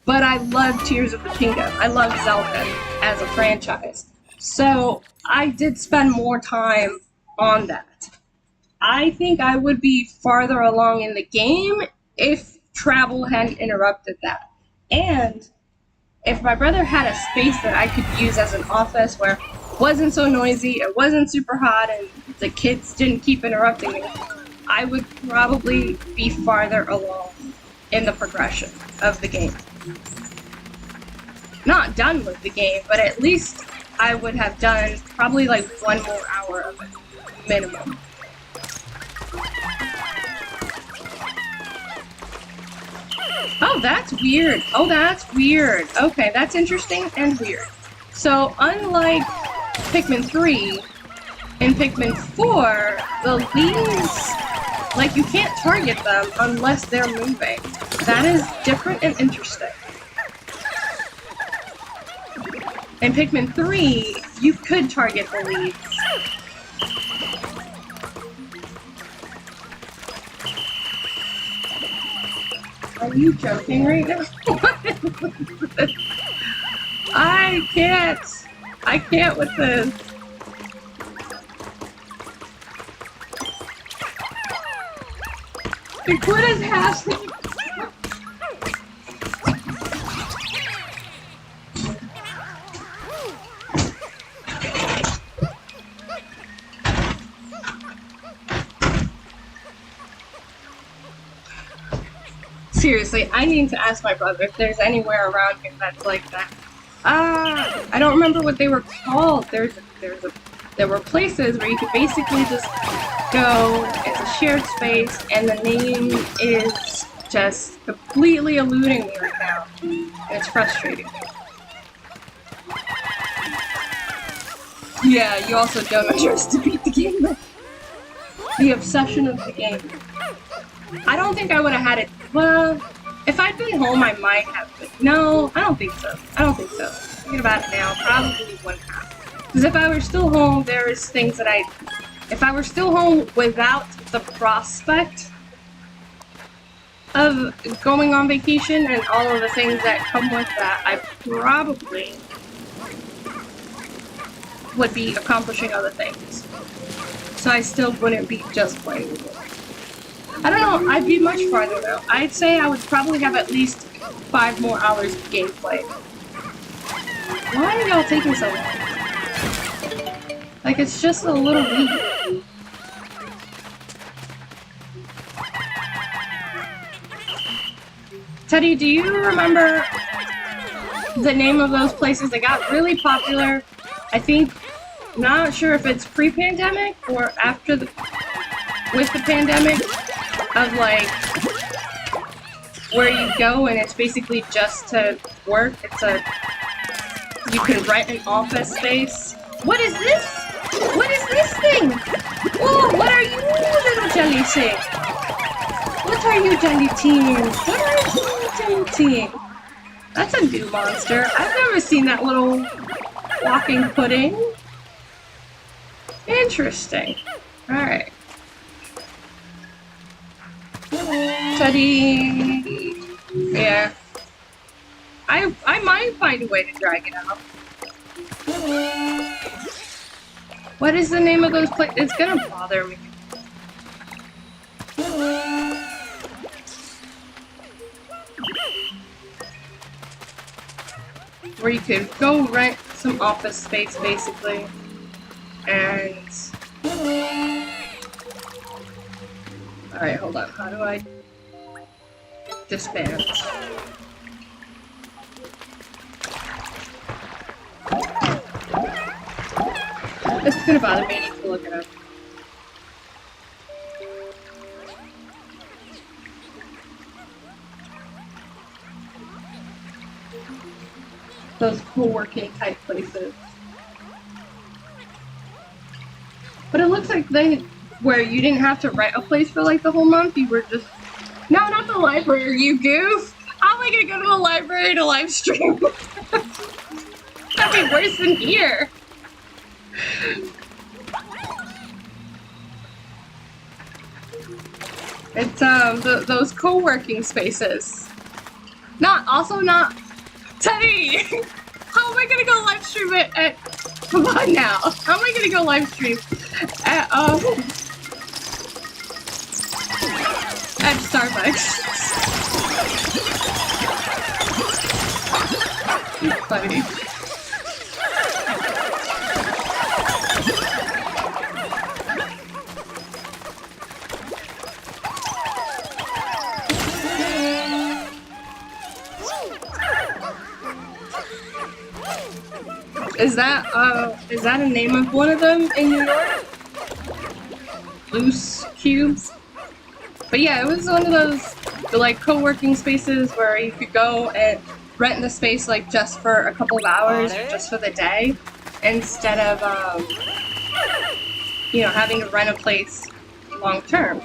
but I love Tears of the Kingdom. I love Zelda as a franchise. So I did spend more time on that. I think I would be farther along in the game if travel hadn't interrupted that. And if my brother had a space that I could use as an office where it wasn't so noisy, it wasn't super hot, and the kids didn't keep interrupting me, I would probably be farther along in the progression of the game. Not done with the game, but at least I would have done probably like 1 more hour of it, minimum. Oh, that's weird. Oh, that's weird. Okay, that's interesting and weird. So, unlike Pikmin 3, in Pikmin 4, the leaves, like, you can't target them unless they're moving. That is different and interesting. In Pikmin 3, you could target the leaves. Are you joking right now? I can't with this. Like, what is happening? Seriously, I need to ask my brother if there's anywhere around here that's like that. I don't remember what they were called. There were places where you could basically just go, it's a shared space, and the name is just completely eluding me right now. And it's frustrating. Yeah, you also don't underestimate the game. The obsession of the game. I don't think I would have had it. Well, if I'd been home, I might have. But no, I don't think so. I don't think so. Thinking about it now, probably wouldn't have. Because if I were still home, there is things that if I were still home without the prospect of going on vacation and all of the things that come with that, I probably would be accomplishing other things. So I still wouldn't be just playing with it. I don't know, I'd be much farther though. I'd say I would probably have at least 5 more hours of gameplay. Why are y'all taking so long? Like, it's just a little weird. Teddy, do you remember the name of those places that got really popular? I think, not sure if it's pre-pandemic or after with the pandemic. Of like where you go and it's basically just to work. You can rent an office space. What is this? What is this thing? Oh, what are you, little jelly thing? What are you, jelly teen? What are you, jelly teen? That's a new monster. I've never seen that little walking pudding. Interesting. Alright. Teddy, yeah. I might find a way to drag it out. What is the name of those places? It's gonna bother me. Where you could go rent some office space, basically, and... Alright, hold on. How do I disband? It's gonna bother me. I need to look it up. Those co-working type places. But it looks like where you didn't have to rent a place for like the whole month, you were just... No, not the library, you goof! How am I gonna go to the library to live stream? That'd be worse than here! It's, those co-working spaces. Not Teddy! How am I gonna go live stream it at... Come on now! How am I gonna go live stream at Starbucks? It's funny. Is that a name of one of them in New York? Loose Cubes? But yeah, it was one of those, like, co-working spaces where you could go and rent the space, like, just for a couple of hours or just for the day, instead of, you know, having to rent a place long-term.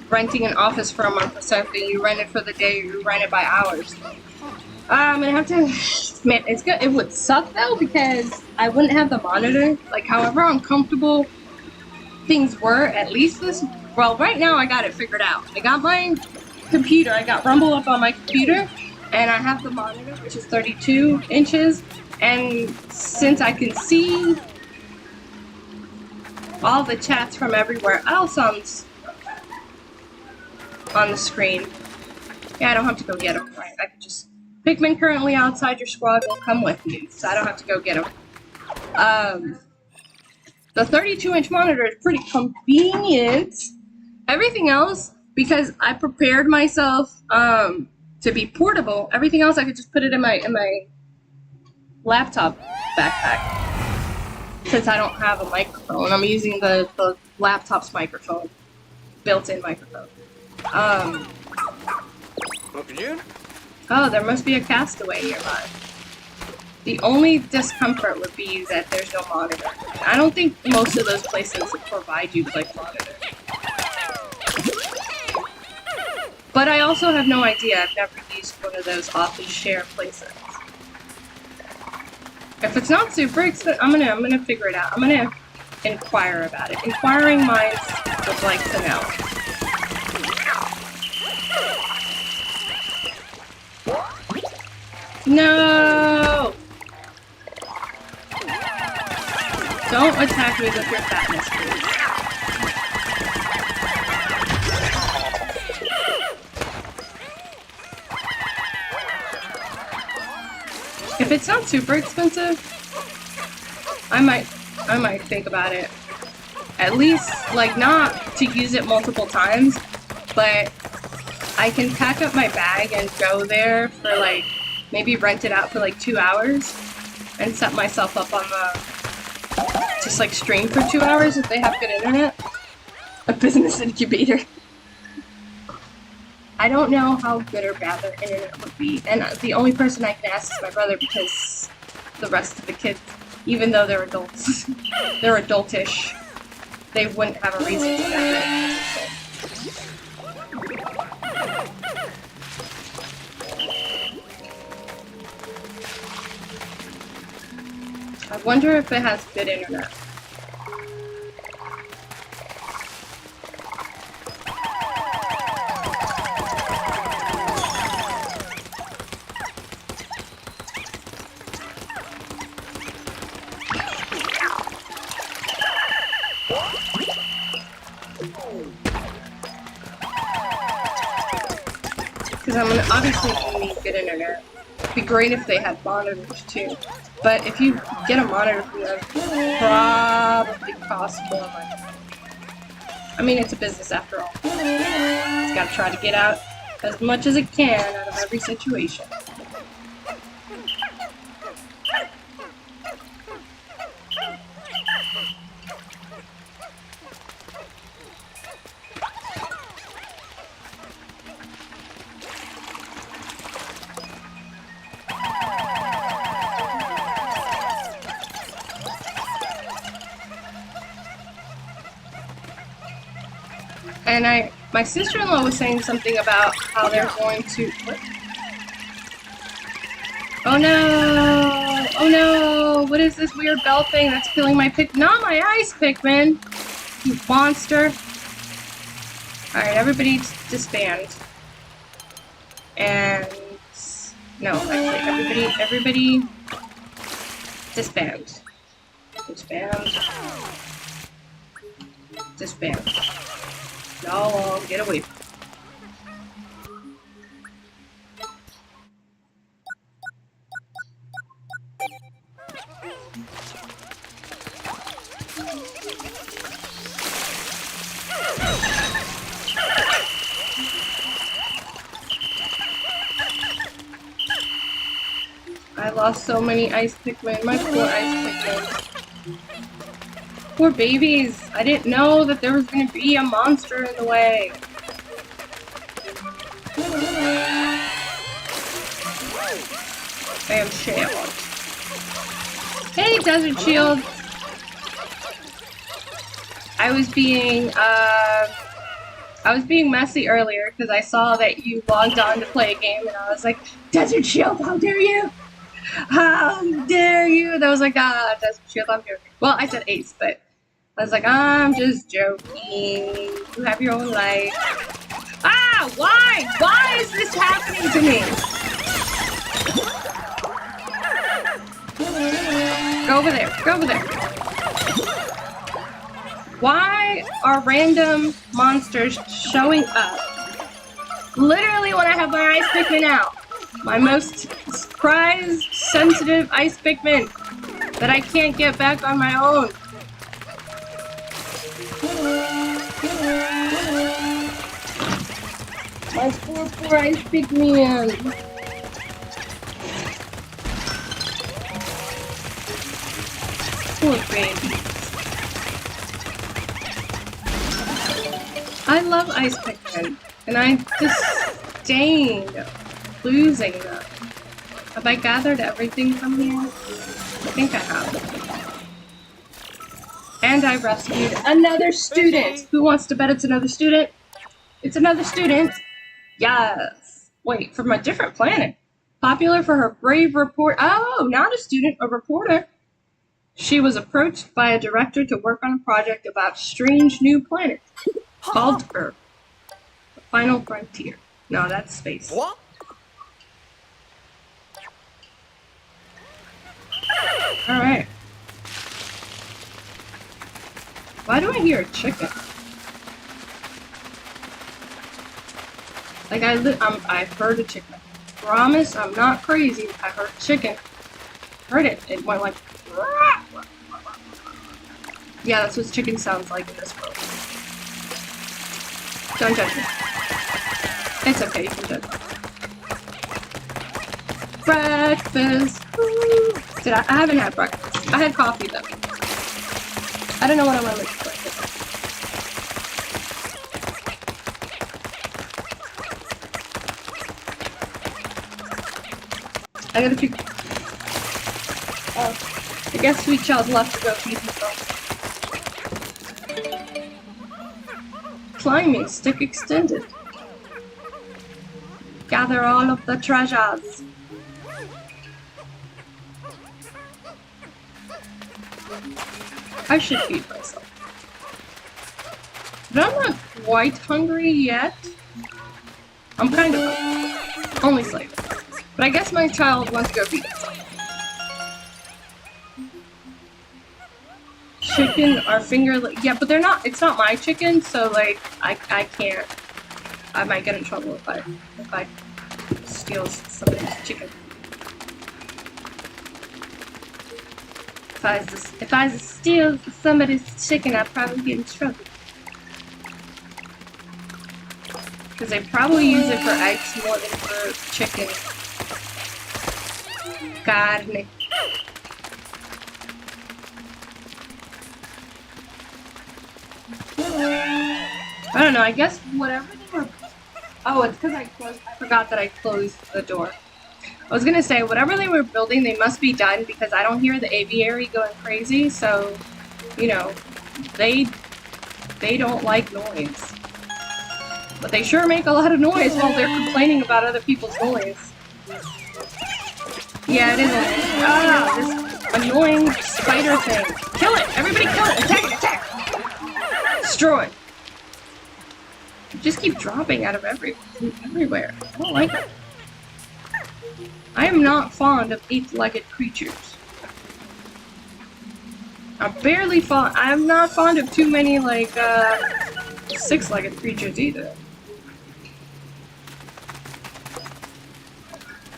Renting an office for a month or something, you rent it for the day, you rent it by hours. I'm gonna have to... Man, it's good. It would suck though because I wouldn't have the monitor. Like, however uncomfortable things were, at least this... Well, right now I got it figured out. I got my computer. I got Rumble up on my computer, and I have the monitor, which is 32 inches. And since I can see all the chats from everywhere else on the screen, yeah, I don't have to go get them. Right? I can just... Pikmin currently outside your squad will come with you, so I don't have to go get them. The 32-inch monitor is pretty convenient. Everything else, because I prepared myself to be portable, everything else I could just put it in my laptop backpack. Since I don't have a microphone, I'm using the laptop's microphone, built-in microphone. Oh, there must be a castaway nearby. The only discomfort would be that there's no monitor. I don't think most of those places provide you like monitor. But I also have no idea. I've never used one of those office share places. If it's not super expensive, I'm gonna figure it out. I'm gonna inquire about it. Inquiring minds would like to know. No! Don't attack me with your fatness, please. If it's not super expensive, I might think about it. At least, like, not to use it multiple times, but I can pack up my bag and go there for, like, maybe rent it out for, like, 2 hours and set myself up on the... just, like, stream for 2 hours if they have good internet. A business incubator. I don't know how good or bad their internet would be, and the only person I can ask is my brother because the rest of the kids, even though they're adults, they're adultish, they wouldn't have a reason to have it. I wonder if it has good internet. Because I'm gonna obviously need good internet. It'd be great if they had monitors too. But if you get a monitor from them, probably cost more money. I mean, it's a business after all. It's gotta try to get out as much as it can out of every situation. And my sister-in-law was saying something about how they're going to. What? Oh no! Oh no! What is this weird bell thing that's killing my Not my ice Pikmin! You monster! Alright, everybody disband. And no, actually, everybody disband. Disband. No, get away. I lost so many ice Pikmin. My poor ice Pikmin. Poor babies. I didn't know that there was going to be a monster in the way. I am Shield. Hey, Desert Shield. I was being messy earlier because I saw that you logged on to play a game and I was like, Desert Shield, how dare you? How dare you? And I was like, Desert Shield, I'm joking. Well, I said Ace, but I was like, I'm just joking. You have your own life. Ah, why? Why is this happening to me? Go over there. Go over there. Why are random monsters showing up? Literally when I have my ice Pikmin out. My most prized, sensitive ice Pikmin that I can't get back on my own. My poor ice Pikmin. Poor baby. I love ice Pikmin, and I disdain losing them. Have I gathered everything from here? I think I have. And I rescued another student! Who wants to bet it's another student? It's another student! Yes! Wait, from a different planet. Popular for her brave report. Oh, not a student, a reporter. She was approached by a director to work on a project about strange new planets called Earth. The final frontier. No, that's space. What? Alright. Why do I hear a chicken? Like I heard a chicken. Promise I'm not crazy. I heard a chicken. Heard it. It went like. Yeah, that's what chicken sounds like in this world. Don't judge me. It's okay, you can judge me. Breakfast. Woo. I haven't had breakfast. I had coffee though. I don't know what I want to make for breakfast. I gotta pick. Oh, I guess Sweet Child's left to go feed himself. Climbing stick extended. Gather all of the treasures. I should feed myself. But I'm not quite hungry yet. I'm kind of hungry. Only slightly. But I guess my child wants to go feed himself. Chicken are yeah, but they're not, it's not my chicken, so like, I can't, I might get in trouble if I steals somebody's chicken. If I was to steal somebody's chicken, I'd probably get in trouble. Because they probably use it for eggs more than for chicken. Carne. I don't know, I guess whatever they were... Oh, it's because I forgot that I closed the door. I was gonna say, whatever they were building, they must be done because I don't hear the aviary going crazy, so, you know, they don't like noise. But they sure make a lot of noise while they're complaining about other people's noise. Yeah, it is annoying. Ah, this annoying spider thing. Kill it! Everybody kill it! Attack it! Attack! Destroy! Just keep dropping out of everywhere. I don't like it. I am not fond of 8-legged creatures. I'm not fond of too many, like, 6-legged creatures either.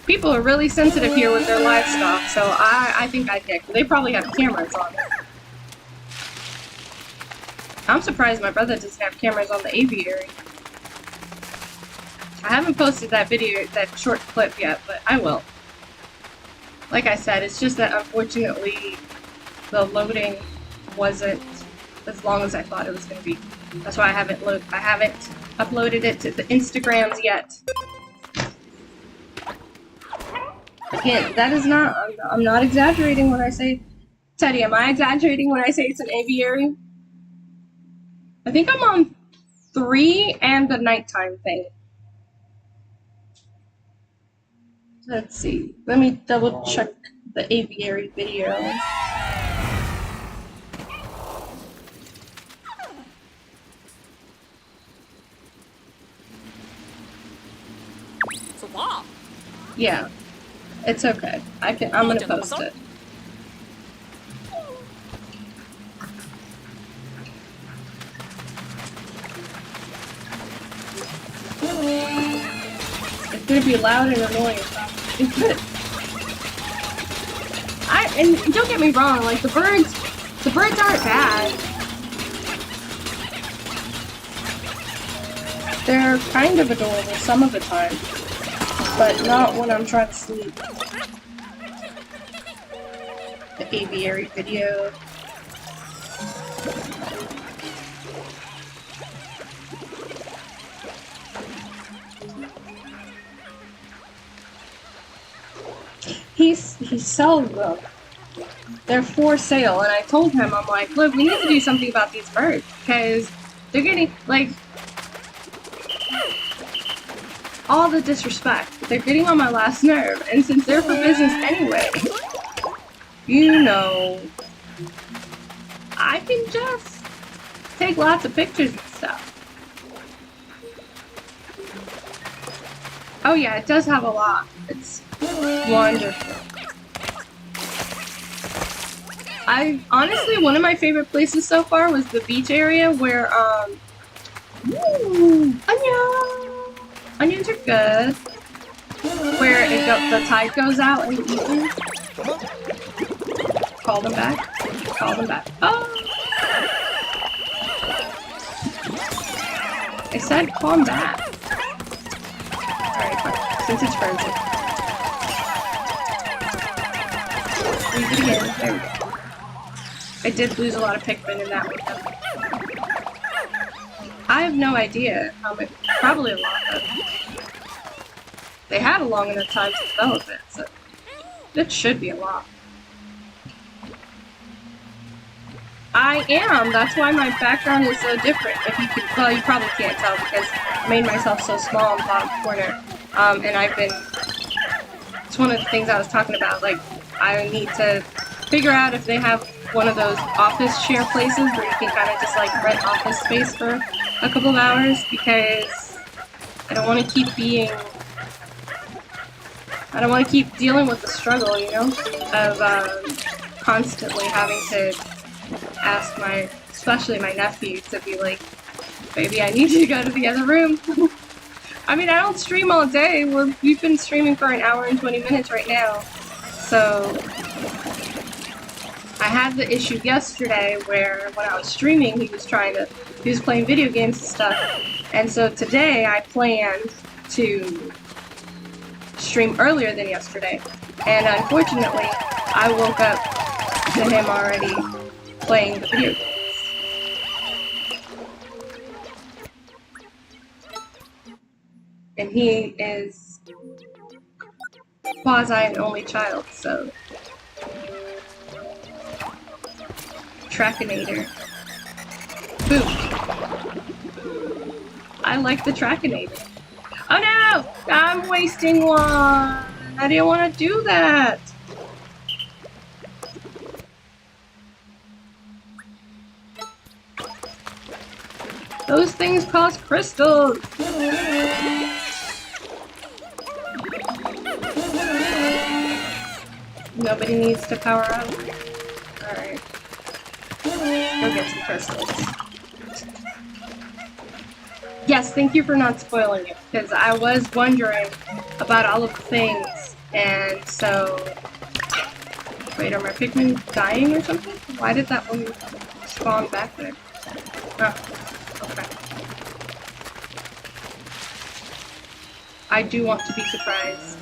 People are really sensitive here with their livestock, so I think I'd get. They probably have cameras on it. I'm surprised my brother doesn't have cameras on the aviary. I haven't posted that video, that short clip yet, but I will. Like I said, it's just that unfortunately the loading wasn't as long as I thought it was going to be. That's why I haven't uploaded it to the Instagrams yet. Again, that is not, I'm not exaggerating when I say, Teddy, am I exaggerating when I say it's an aviary? I think I'm on 3 and the nighttime thing. Let's see. Let me double check the aviary video. Yeah. It's okay. I'm gonna post it. It's gonna be loud and annoying. And don't get me wrong, like the birds aren't bad. They're kind of adorable some of the time, but not when I'm trying to sleep. The aviary video. He sells them. They're for sale, and I told him, I'm like, look, we need to do something about these birds, because they're getting, like, all the disrespect. They're getting on my last nerve, and since they're for business anyway, you know, I can just take lots of pictures and stuff. Oh yeah, it does have a lot. It's wonderful. Honestly, one of my favorite places so far was the beach area where, onions are good. Where the tide goes out in the evening. Call them back. Call them back. Oh! I said call them back. Alright, fine. Since it's frozen. Freeze it again. There we go. I did lose a lot of Pikmin in that one. I have no idea how many. Probably a lot of them. They had a long enough time to develop it, so it should be a lot. I am. That's why my background is so different. If you could, well, you probably can't tell because I made myself so small in the bottom corner. And I've been. It's one of the things I was talking about. Like, I need to figure out if they have one of those office share places where you can kind of just like rent office space for a couple of hours because I don't want to keep dealing with the struggle, you know, of constantly having to ask especially my nephew to be like, baby, I need you to go to the other room. I mean, I don't stream all day. We've been streaming for an hour and 20 minutes right now. So I had the issue yesterday where when I was streaming, he was playing video games and stuff. And so today I planned to stream earlier than yesterday. And unfortunately, I woke up to him already playing the video games. And he is quasi an only child, so Trackinator. Boom. I like the Trackinator. Oh no! I'm wasting one! I didn't want to do that! Those things cost crystals! Nobody needs to power up. Alright. Go get some crystals. Yes, thank you for not spoiling it, because I was wondering about all of the things, and so... Wait, are my Pikmin dying or something? Why did that one spawn back there? Oh, okay. I do want to be surprised.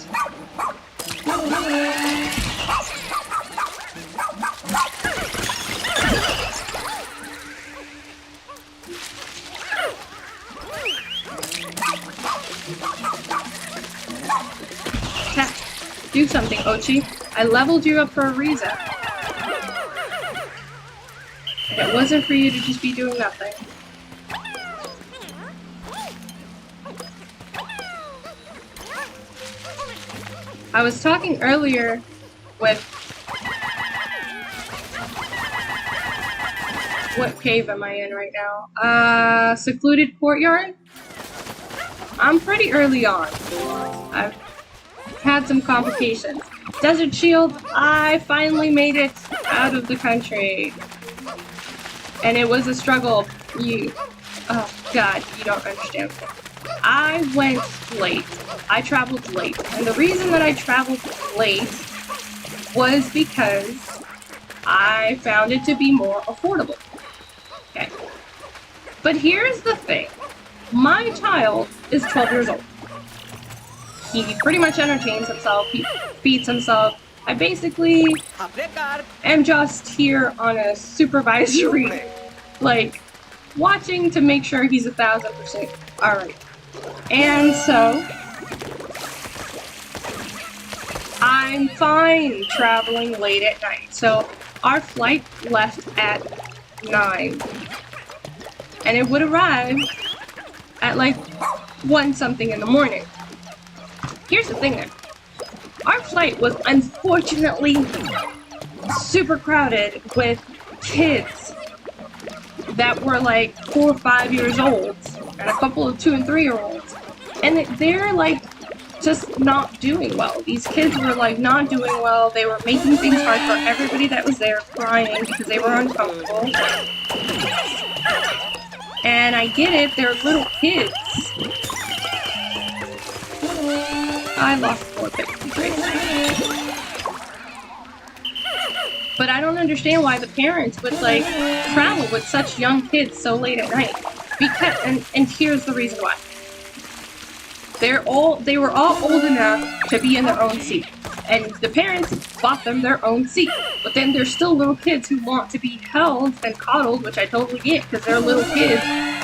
Do something, Ochi. I leveled you up for a reason. And it wasn't for you to just be doing nothing. I was talking earlier with... What cave am I in right now? Secluded Courtyard? I'm pretty early on. I've had some complications. Desert Shield, I finally made it out of the country. And it was a struggle. Oh god, you don't understand. I went late. I traveled late. And the reason that I traveled late was because I found it to be more affordable. Okay. But here's the thing. My child is 12 years old. He pretty much entertains himself, he feeds himself. I basically am just here on a supervisory, like, watching to make sure he's 1000% alright. And so, I'm fine traveling late at night. So, our flight left at 9. And it would arrive at like 1 something in the morning. Here's the thing though. Our flight was unfortunately super crowded with kids that were like 4 or 5 years old and a couple of 2 and 3-year-olds. And they're like just not doing well. These kids were like not doing well. They were making things hard for everybody that was there, crying because they were uncomfortable. And I get it, they're little kids. I lost 4 Pikmin, great. But I don't understand why the parents would like travel with such young kids so late at night. Because and here's the reason why. They were all old enough to be in their own seat. And the parents bought them their own seat. But then there's still little kids who want to be held and coddled, which I totally get, because they're little kids,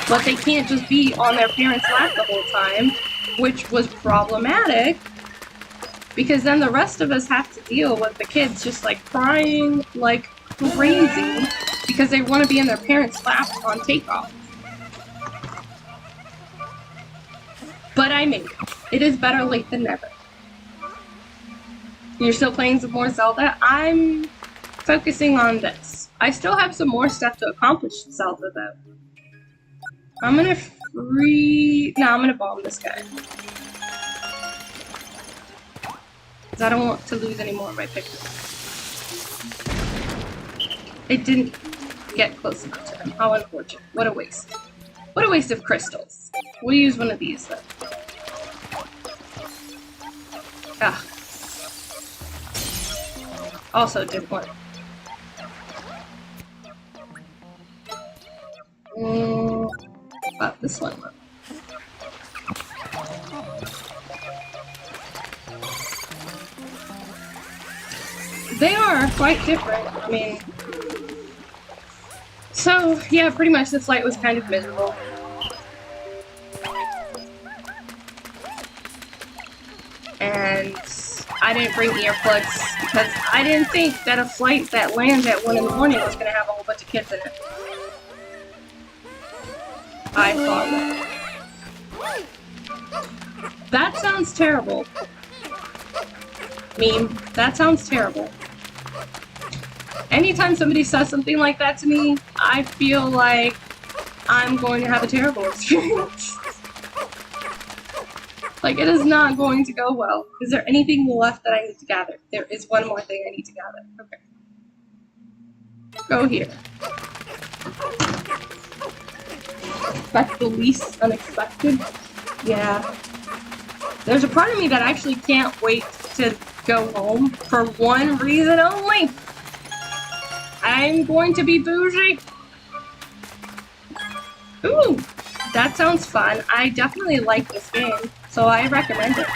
but they can't just be on their parents' lap the whole time, which was problematic, because then the rest of us have to deal with the kids just like crying like crazy because they want to be in their parents' lap on takeoff. But I made it. It is better late than never. You're still playing some more Zelda? I'm focusing on this. I still have some more stuff to accomplish in Zelda though. I'm gonna I'm gonna bomb this guy. Because I don't want to lose any more of my Pikmin. It didn't get close enough to them. How unfortunate. What a waste. What a waste of crystals. We'll use one of these though. Ah. Also didn't work. But this one worked. They are quite different. I mean, so yeah, pretty much the flight was kind of miserable. And I didn't bring earplugs because I didn't think that a flight that lands at 1 in the morning was going to have a whole bunch of kids in it. I thought that sounds terrible. Meme. That sounds terrible. Anytime somebody says something like that to me, I feel like I'm going to have a terrible experience. Like, it is not going to go well. Is there anything left that I need to gather? There is one more thing I need to gather. Okay. Go here. Expect the least unexpected? Yeah. There's a part of me that actually can't wait to go home for one reason only. I'm going to be bougie. Ooh, that sounds fun. I definitely like this game, so I recommend it.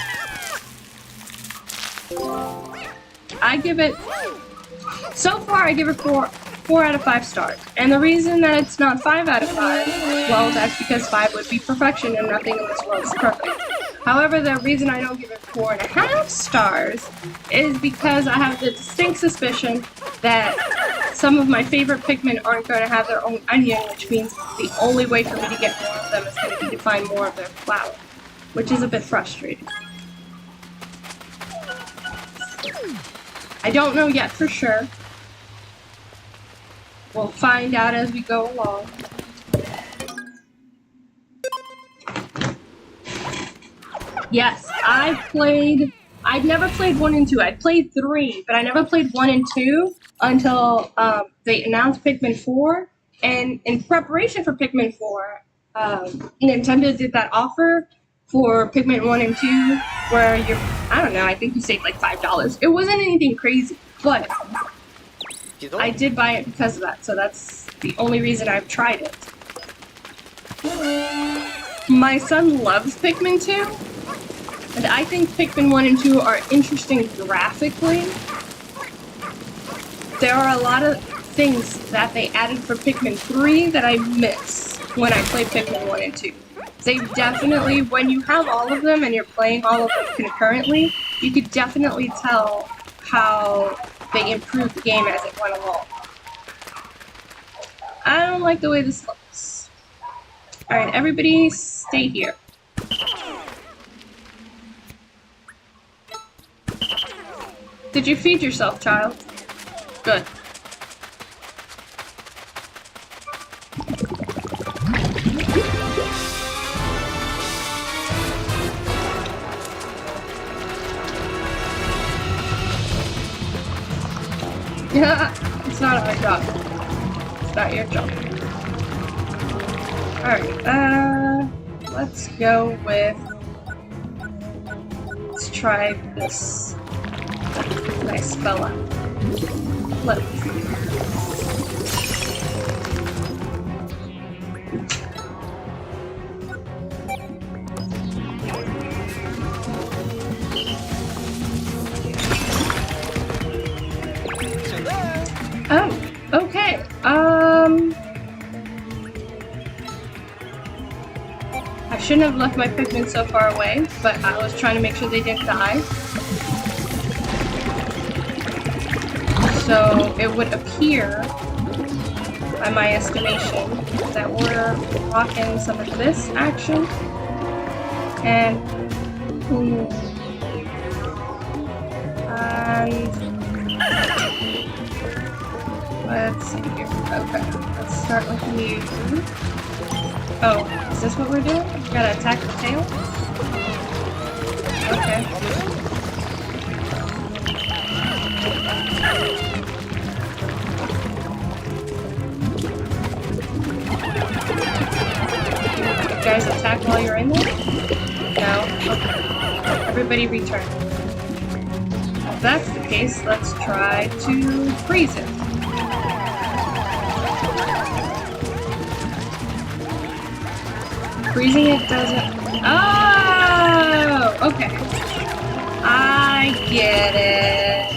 So far I give it 4 out of 5 stars. And the reason that it's not 5 out of 5, well, that's because 5 would be perfection and nothing in this world is perfect. However, the reason I don't give it 4.5 stars is because I have the distinct suspicion that some of my favorite Pikmin aren't going to have their own onion, which means the only way for me to get more of them is going to be to find more of their flower, which is a bit frustrating. I don't know yet for sure. We'll find out as we go along. Yes, I'd never played 1 and 2. I'd played 3, but I never played 1 and 2 until they announced Pikmin 4. And in preparation for Pikmin 4, Nintendo did that offer for Pikmin 1 and 2 where I don't know, I think you saved like $5. It wasn't anything crazy, but I did buy it because of that, so that's the only reason I've tried it. My son loves Pikmin 2. And I think Pikmin 1 and 2 are interesting graphically. There are a lot of things that they added for Pikmin 3 that I miss when I play Pikmin 1 and 2. They definitely, when you have all of them and you're playing all of them concurrently, you could definitely tell how they improved the game as it went along. I don't like the way this looks. Alright, everybody stay here. Did you feed yourself, child? Good. Yeah, it's not our job. It's not your job. Alright, let's go with... Let's try this. Nice fella. Let's see. Oh, okay. I shouldn't have left my Pikmin so far away, but I was trying to make sure they didn't die. So it would appear, by my estimation, that we're blocking some of this action. And let's see here. Okay, let's start with you. Oh, is this what we're doing? We gotta attack the tail? Okay. You guys attack while you're in there? No? Okay. Everybody return. If that's the case, let's try to freeze it. Freezing it doesn't... Oh! Okay. I get it.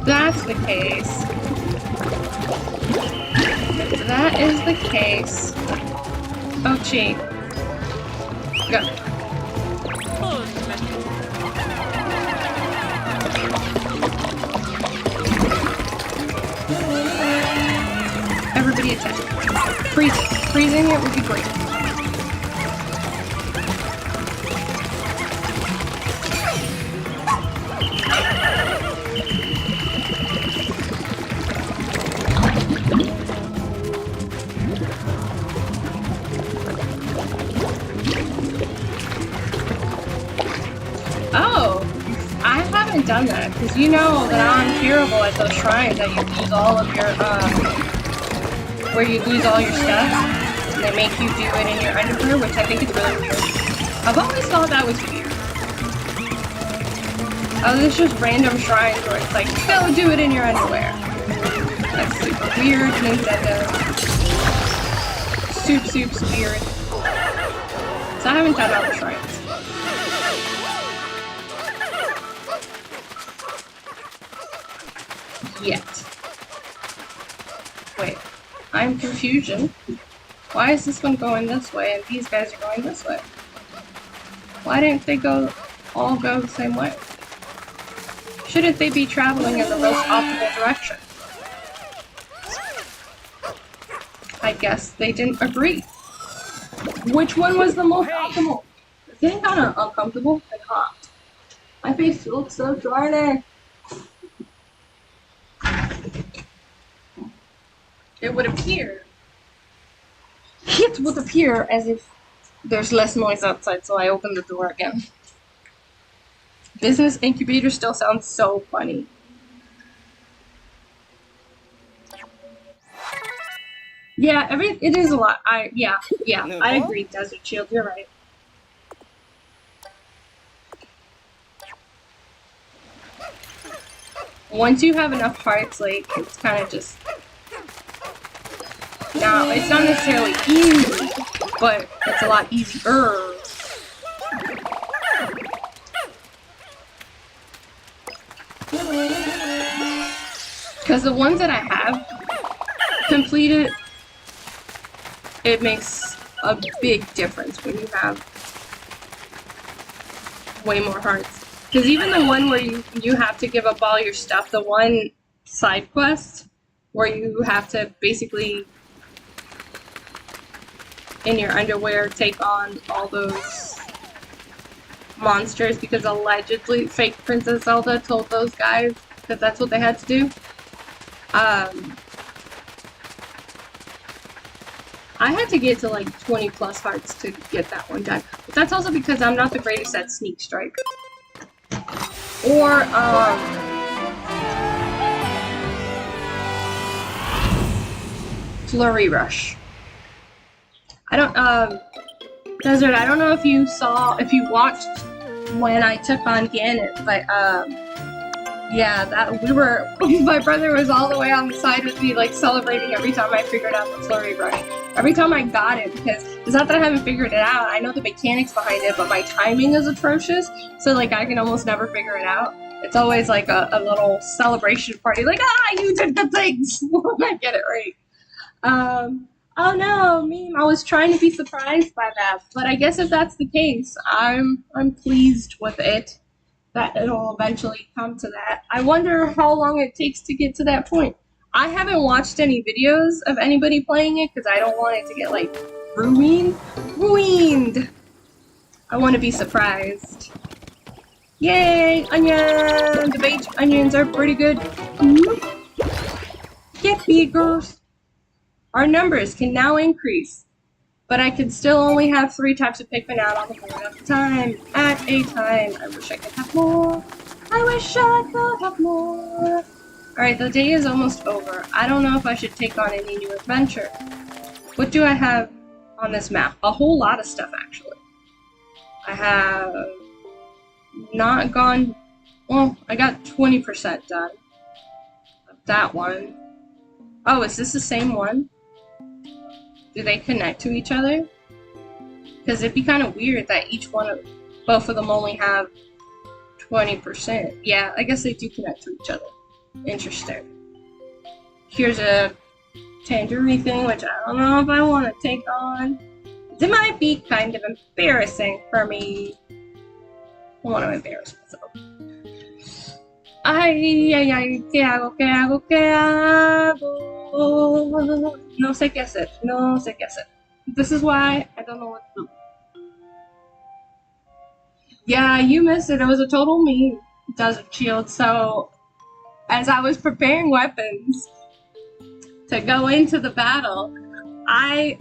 That's the case. If that is the case... Oh, cheat. Go. Everybody attention. Freeze it. Freezing it would be great. Oh, I haven't done that because you know that I'm terrible at those shrines that you lose all of your where you lose all your stuff and they make you do it in your underwear, which I think is really weird. I've always thought that was weird. Oh, there's just random shrines where it's like, go do it in your underwear. That's super weird, Nintendo. Soup weird. So I haven't done all the shrines. Yet. Wait, I'm confusion. Why is this one going this way and these guys are going this way? Why didn't they all go the same way? Shouldn't they be traveling in the most optimal direction? I guess they didn't agree. Which one was the most optimal? It's getting kind of uncomfortable and hot. My face looks so dry now. It would appear as if there's less noise outside, so I opened the door again. Business incubator still sounds so funny. Yeah, it is a lot. I agree, Desert Shield, you're right. Once you have enough hearts, like, it's kind of just... No, it's not necessarily easy, but it's a lot easier. Because the ones that I have completed, it makes a big difference when you have way more hearts. Because even the one where you have to give up all your stuff, the one side quest where you have to basically in your underwear take on all those monsters because allegedly fake Princess Zelda told those guys that that's what they had to do. I had to get to like 20 plus hearts to get that one done. But that's also because I'm not the greatest at Sneak Strike. Or, Flurry Rush. I don't, Desert, I don't know if you watched when I took on Ganon, but, yeah, my brother was all the way on the side with me, like, celebrating every time I figured out the Flurry Rush. Every time I got it, because it's not that I haven't figured it out, I know the mechanics behind it, but my timing is atrocious, so, like, I can almost never figure it out. It's always, like, a little celebration party, like, you did the things! I get it right. Oh no, meme, I was trying to be surprised by that, but I guess if that's the case, I'm pleased with it. That it'll eventually come to that. I wonder how long it takes to get to that point. I haven't watched any videos of anybody playing it because I don't want it to get like ruined. I want to be surprised. Yay, onion! The baked onions are pretty good. Get bigger. Our numbers can now increase. But I could still only have 3 types of Pikmin out on the board at a time. I wish I could have more. I wish I could have more. Alright, the day is almost over. I don't know if I should take on any new adventure. What do I have on this map? A whole lot of stuff, actually. I have not gone Well, I got 20% done of that one. Oh, is this the same one? Do they connect to each other? Because it'd be kind of weird that both of them only have 20%. Yeah, I guess they do connect to each other. Interesting. Here's a tangerine thing, which I don't know if I want to take on. It might be kind of embarrassing for me. I don't want to embarrass myself. Ay, ¿qué hago? ¿Qué hago? ¿Qué hago? No sé qué hacer. No sé qué hacer. This is why I don't know what to do. Yeah, you missed it. It was a total me desert shield. So, as I was preparing weapons to go into the battle, I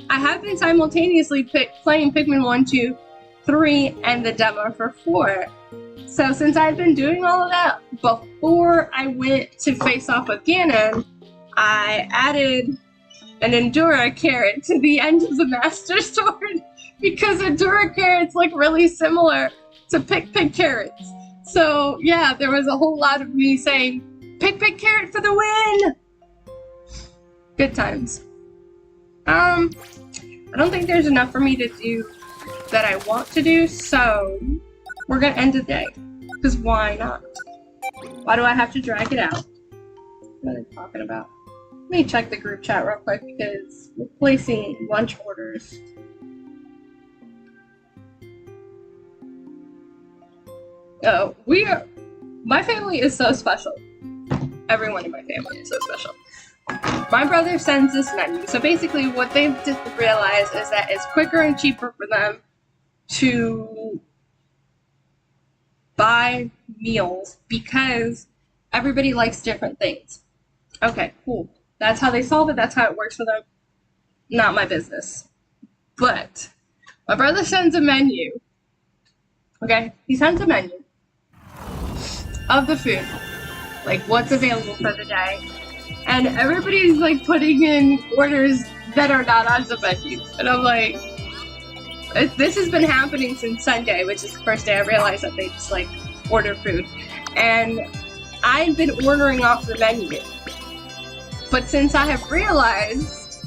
have been simultaneously playing Pikmin 1, 2, 3, and the demo for 4. So since I've been doing all of that, before I went to face off with Ganon, I added an Endura carrot to the end of the Master Sword because Endura carrots look really similar to Pick carrots. So yeah, there was a whole lot of me saying, Pick carrot for the win! Good times. I don't think there's enough for me to do that I want to do, so we're gonna end the day. Because why not? Why do I have to drag it out? What are they talking about? Let me check the group chat real quick because we're placing lunch orders. Oh, my family is so special. Everyone in my family is so special. My brother sends this menu. So basically what they've just realized is that it's quicker and cheaper for them to buy meals because everybody likes different things. Okay, cool. That's how they solve it. That's how it works for them. Not my business. But my brother sends a menu. Okay? He sends a menu of the food. Like what's available for the day. And everybody's like putting in orders that are not on the menu. And I'm like, this has been happening since Sunday, which is the first day I realized that they just like order food. And I've been ordering off the menu. But since I have realized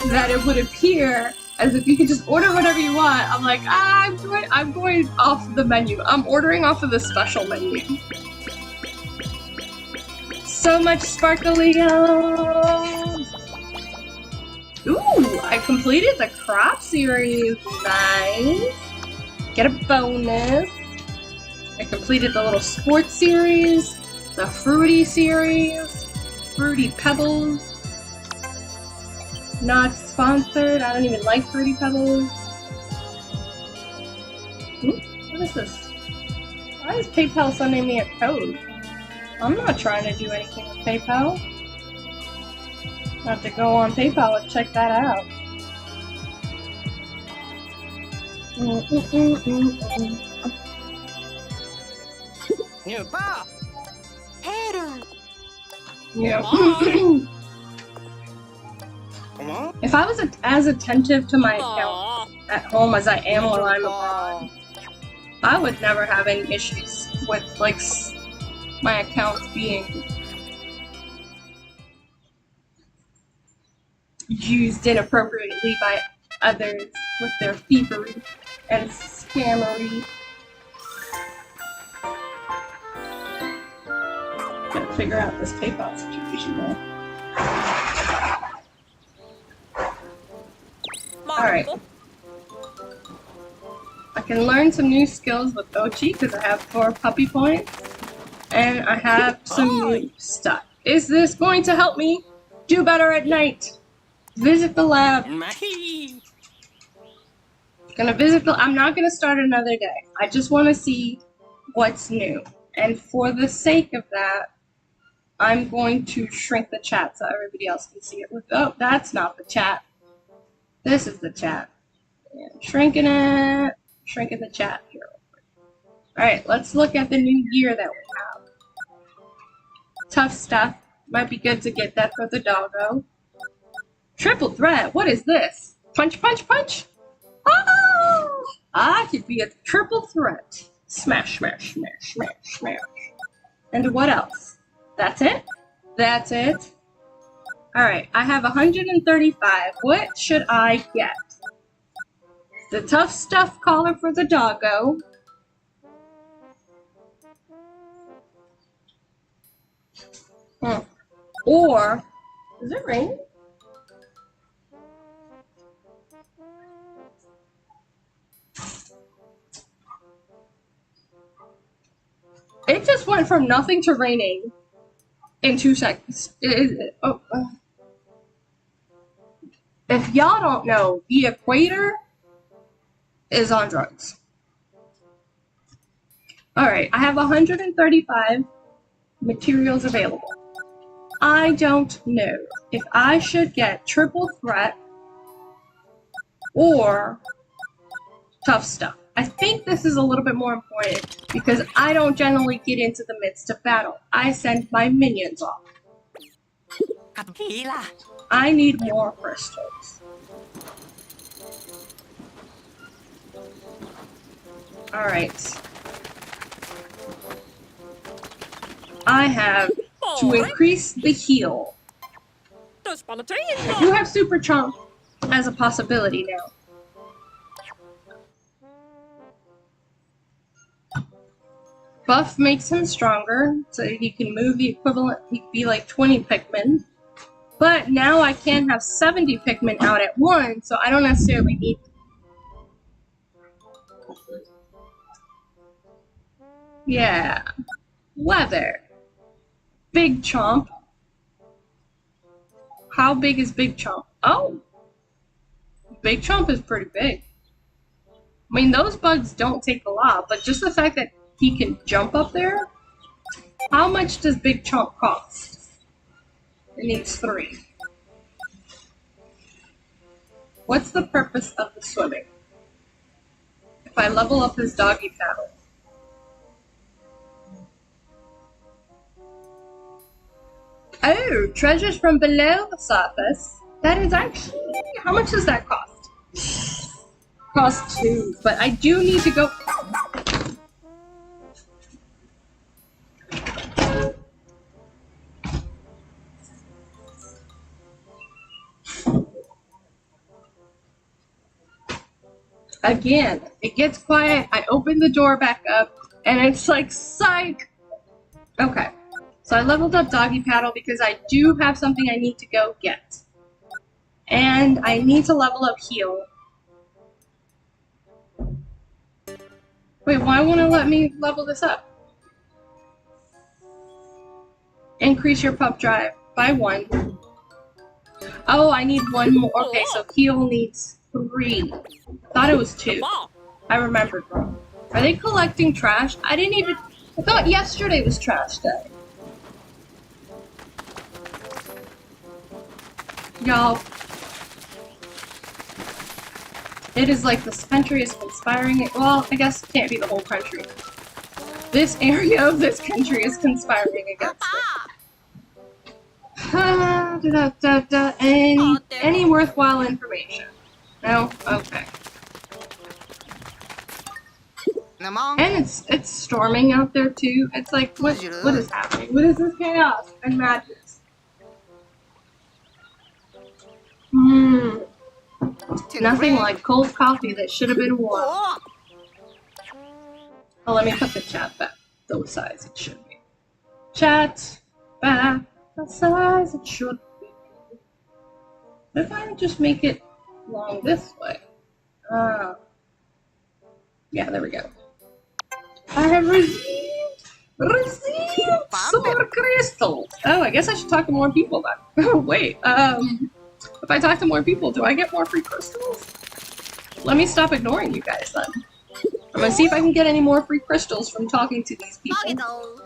that it would appear as if you could just order whatever you want, I'm like, I'm going off the menu. I'm ordering off of the special menu. So much sparkly. Ooh, I completed the crop series. Nice. Get a bonus. I completed the little sports series, the fruity series, Fruity Pebbles. Not sponsored. I don't even like Fruity Pebbles. Ooh, what is this? Why is PayPal sending me a code? I'm not trying to do anything with PayPal. I have to go on PayPal and check that out. New pa. Yeah. Come on. If I was as attentive to my account at home as I am when I'm abroad, I would never have any issues with like my account being used inappropriately by others with their thievery and scammery. Gotta figure out this PayPal situation though. Alright. I can learn some new skills with Ochi because I have 4 puppy points. And I have some new stuff. Is this going to help me do better at night? Visit the lab. I'm not gonna start another day. I just want to see what's new. And for the sake of that, I'm going to shrink the chat so everybody else can see it. Oh, that's not the chat. This is the chat. And shrinking it. Shrinking the chat here. Alright, let's look at the new gear that we have. Tough stuff. Might be good to get that for the doggo. Triple threat. What is this? Punch, punch, punch. Oh! I could be a triple threat. Smash, smash, smash, smash, smash. And what else? That's it? That's it? Alright, I have 135. What should I get? The tough stuff collar for the doggo. Or, is it raining? It just went from nothing to raining in 2 seconds. If y'all don't know, the equator is on drugs. Alright, I have 135 materials available. I don't know if I should get triple threat or tough stuff. I think this is a little bit more important because I don't generally get into the midst of battle. I send my minions off. I need more crystals. Alright. I have to increase the heal. I do have Super Chomp as a possibility now. Buff makes him stronger, so he can move the equivalent, he could be like 20 Pikmin. But now I can have 70 Pikmin out at once, so I don't necessarily need them. Yeah. Leather. Big Chomp. How big is Big Chomp? Oh! Big Chomp is pretty big. I mean, those bugs don't take a lot, but just the fact that he can jump up there? How much does Big Chomp cost? It needs 3. What's the purpose of the swimming? If I level up his doggy paddle. Oh, treasures from below the surface. That is actually... How much does that cost? Cost 2, but I do need to go... Again, it gets quiet, I open the door back up, and it's like, psych! Okay, so I leveled up Doggy Paddle because I do have something I need to go get. And I need to level up Heal. Wait, why won't it let me level this up? Increase your pup drive by 1. Oh, I need 1 more. Okay, so Heal needs 3. Thought it was 2. I remembered wrong. Are they collecting trash? I didn't even... I thought yesterday was trash day. Y'all. It is like this country is conspiring... Well, I guess it can't be the whole country. This area of this country is conspiring against it. Any worthwhile information? No? Okay. And it's storming out there too. It's like, what is happening? What is this chaos and madness? Nothing like cold coffee that should have been warm. Oh, let me put the chat back the size it should be. Chat back the size it should be. What if I just make it long this way? Yeah, there we go. I have received some more crystals. Oh, I guess I should talk to more people then. Oh, wait, if I talk to more people, do I get more free crystals? Let me stop ignoring you guys then. I'm gonna see if I can get any more free crystals from talking to these people.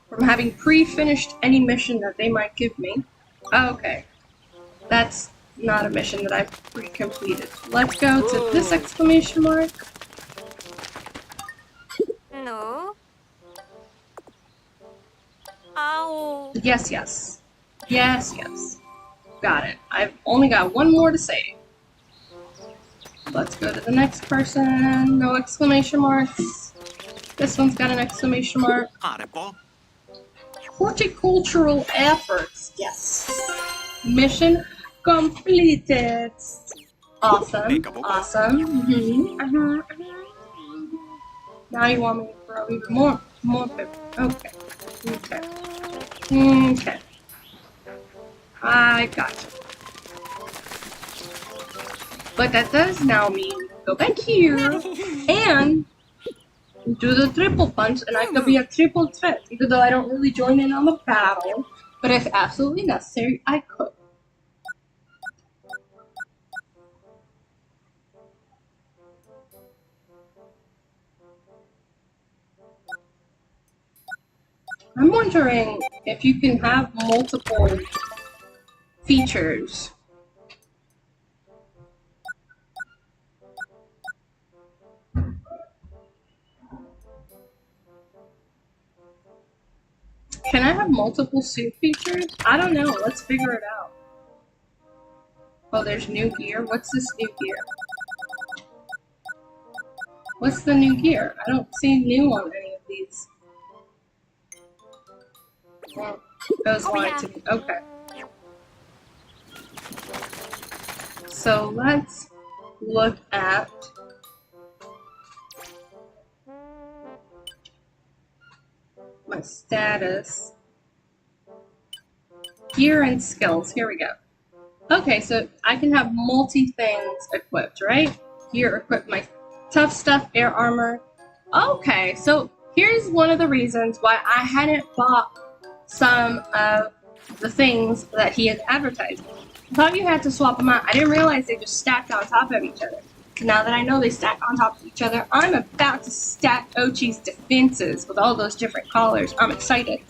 From having pre-finished any mission that they might give me. Okay. That's not a mission that I've pre-completed. Let's go to this exclamation mark. No. Ow. Yes, yes. Yes, yes. Got it. I've only got 1 more to say. Let's go to the next person. No exclamation marks. This one's got an exclamation mark. Arepo. Horticultural efforts. Yes. Mission completed. Awesome. Awesome. Now you want me to throw even more paper. Okay. Okay. Okay. I got you. But that does now mean go back here and do the triple punch, and I could be a triple threat, even though I don't really join in on the battle. But if absolutely necessary, I could. I'm wondering if you can have multiple features. Can I have multiple suit features? I don't know. Let's figure it out. Oh, there's new gear. What's this new gear? What's the new gear? I don't see new on any of these. Well, those wanted to be. Okay. So let's look at my status. Gear and skills. Here we go. Okay, so I can have multi-things equipped, right? Gear equipped my tough stuff, air armor. Okay, so here's one of the reasons why I hadn't bought some of the things that he had advertised. I thought you had to swap them out. I didn't realize they just stacked on top of each other. Now that I know they stack on top of each other, I'm about to stack Ochi's defenses with all those different colors. I'm excited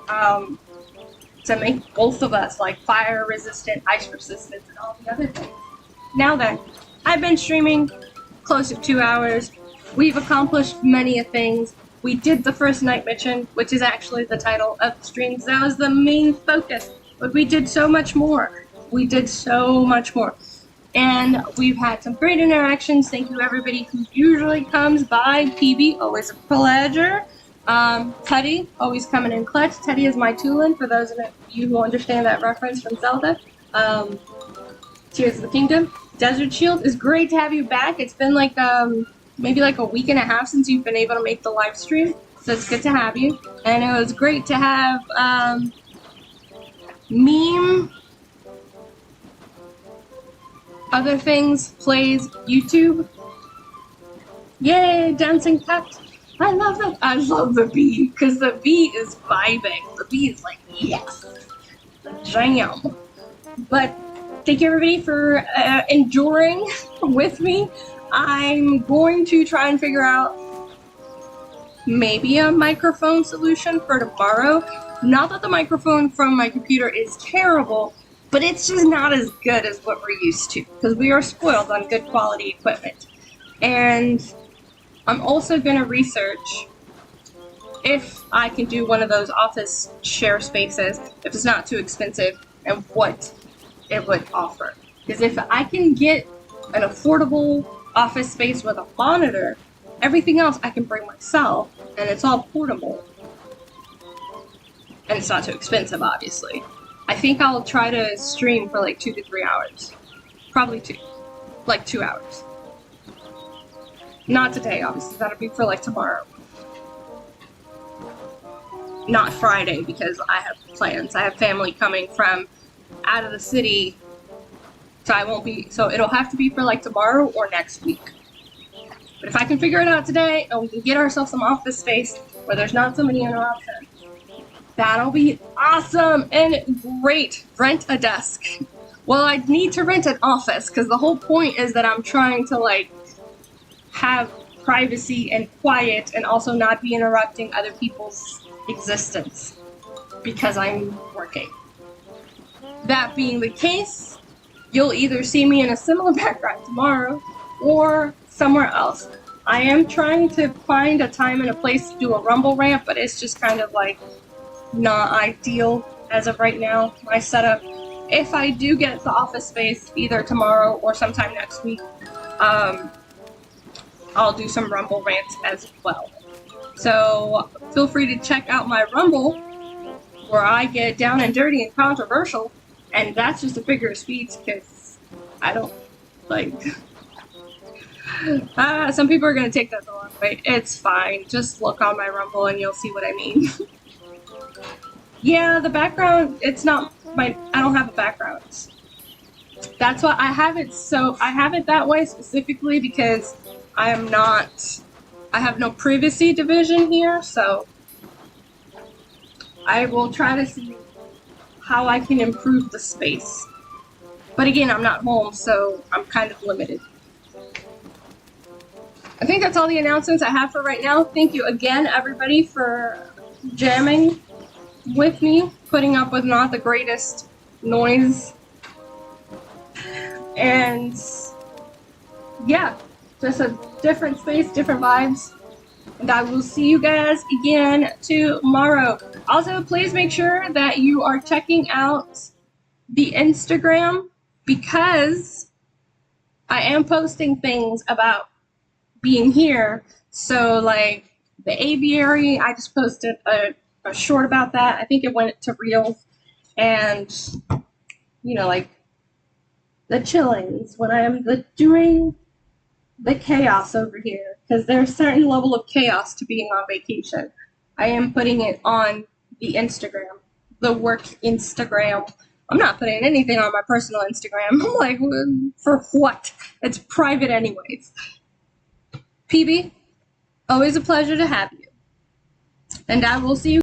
to make both of us like fire resistant, ice resistant, and all the other things. Now then, I've been streaming close to 2 hours. We've accomplished many things. We did the first night mission, which is actually the title of the streams. That was the main focus, but we did so much more. We did so much more. And we've had some great interactions. Thank you everybody who usually comes by. PB, always a pleasure. Teddy, always coming in clutch. Teddy is my Tulin, for those of you who understand that reference from Zelda. Tears of the Kingdom. Desert Shield, is great to have you back. It's been like maybe like a week and a half since you've been able to make the live stream, so it's good to have you. And it was great to have Meme Other Things Plays YouTube. Yay, Dancing Cat. I love that. I love the bee, because the bee is vibing. The bee is like, yes, jam. But thank you everybody for enduring with me. I'm going to try and figure out maybe a microphone solution for tomorrow. Not that the microphone from my computer is terrible, but it's just not as good as what we're used to, because we are spoiled on good quality equipment. And I'm also going to research if I can do one of those office share spaces, if it's not too expensive, and what it would offer. Because if I can get an affordable office space with a monitor, everything else I can bring myself, and it's all portable. And it's not too expensive, obviously. I think I'll try to stream for like 2 to 3 hours. Probably 2. Like 2 hours. Not today, obviously. That'll be for like tomorrow. Not Friday, because I have plans. I have family coming from out of the city. So I won't be, so it'll have to be for like tomorrow or next week. But if I can figure it out today, and we can get ourselves some office space where there's not so many interruptions, that'll be awesome and great. Rent a desk. Well, I need to rent an office, because the whole point is that I'm trying to like have privacy and quiet, and also not be interrupting other people's existence because I'm working. That being the case, you'll either see me in a similar background tomorrow or somewhere else. I am trying to find a time and a place to do a rumble ramp, but it's just kind of like not ideal as of right now, my setup. If I do get the office space either tomorrow or sometime next week, I'll do some Rumble rants as well. So feel free to check out my Rumble where I get down and dirty and controversial, and that's just a figure of speech because I don't like. Some people are gonna take that the wrong way. It's fine. Just look on my Rumble and you'll see what I mean. Yeah, the background. It's not my. I don't have a background. That's why I have it. So I have it that way specifically because I am not. I have no privacy division here, so I will try to see how I can improve the space. But again, I'm not home, so I'm kind of limited. I think that's all the announcements I have for right now. Thank you again, everybody, for jamming with me, putting up with not the greatest noise. And yeah, just a different space, different vibes. And I will see you guys again tomorrow. Also, please make sure that you are checking out the Instagram because I am posting things about being here. So like the aviary, I just posted a short about that. I think it went to Reels. And, you know, like the chillings when I am doing the chaos over here, because there's a certain level of chaos to being on vacation. I am putting it on the Instagram, the work Instagram. I'm not putting anything on my personal Instagram. I'm like, for what? It's private anyways. PB, always a pleasure to have you. And I will see you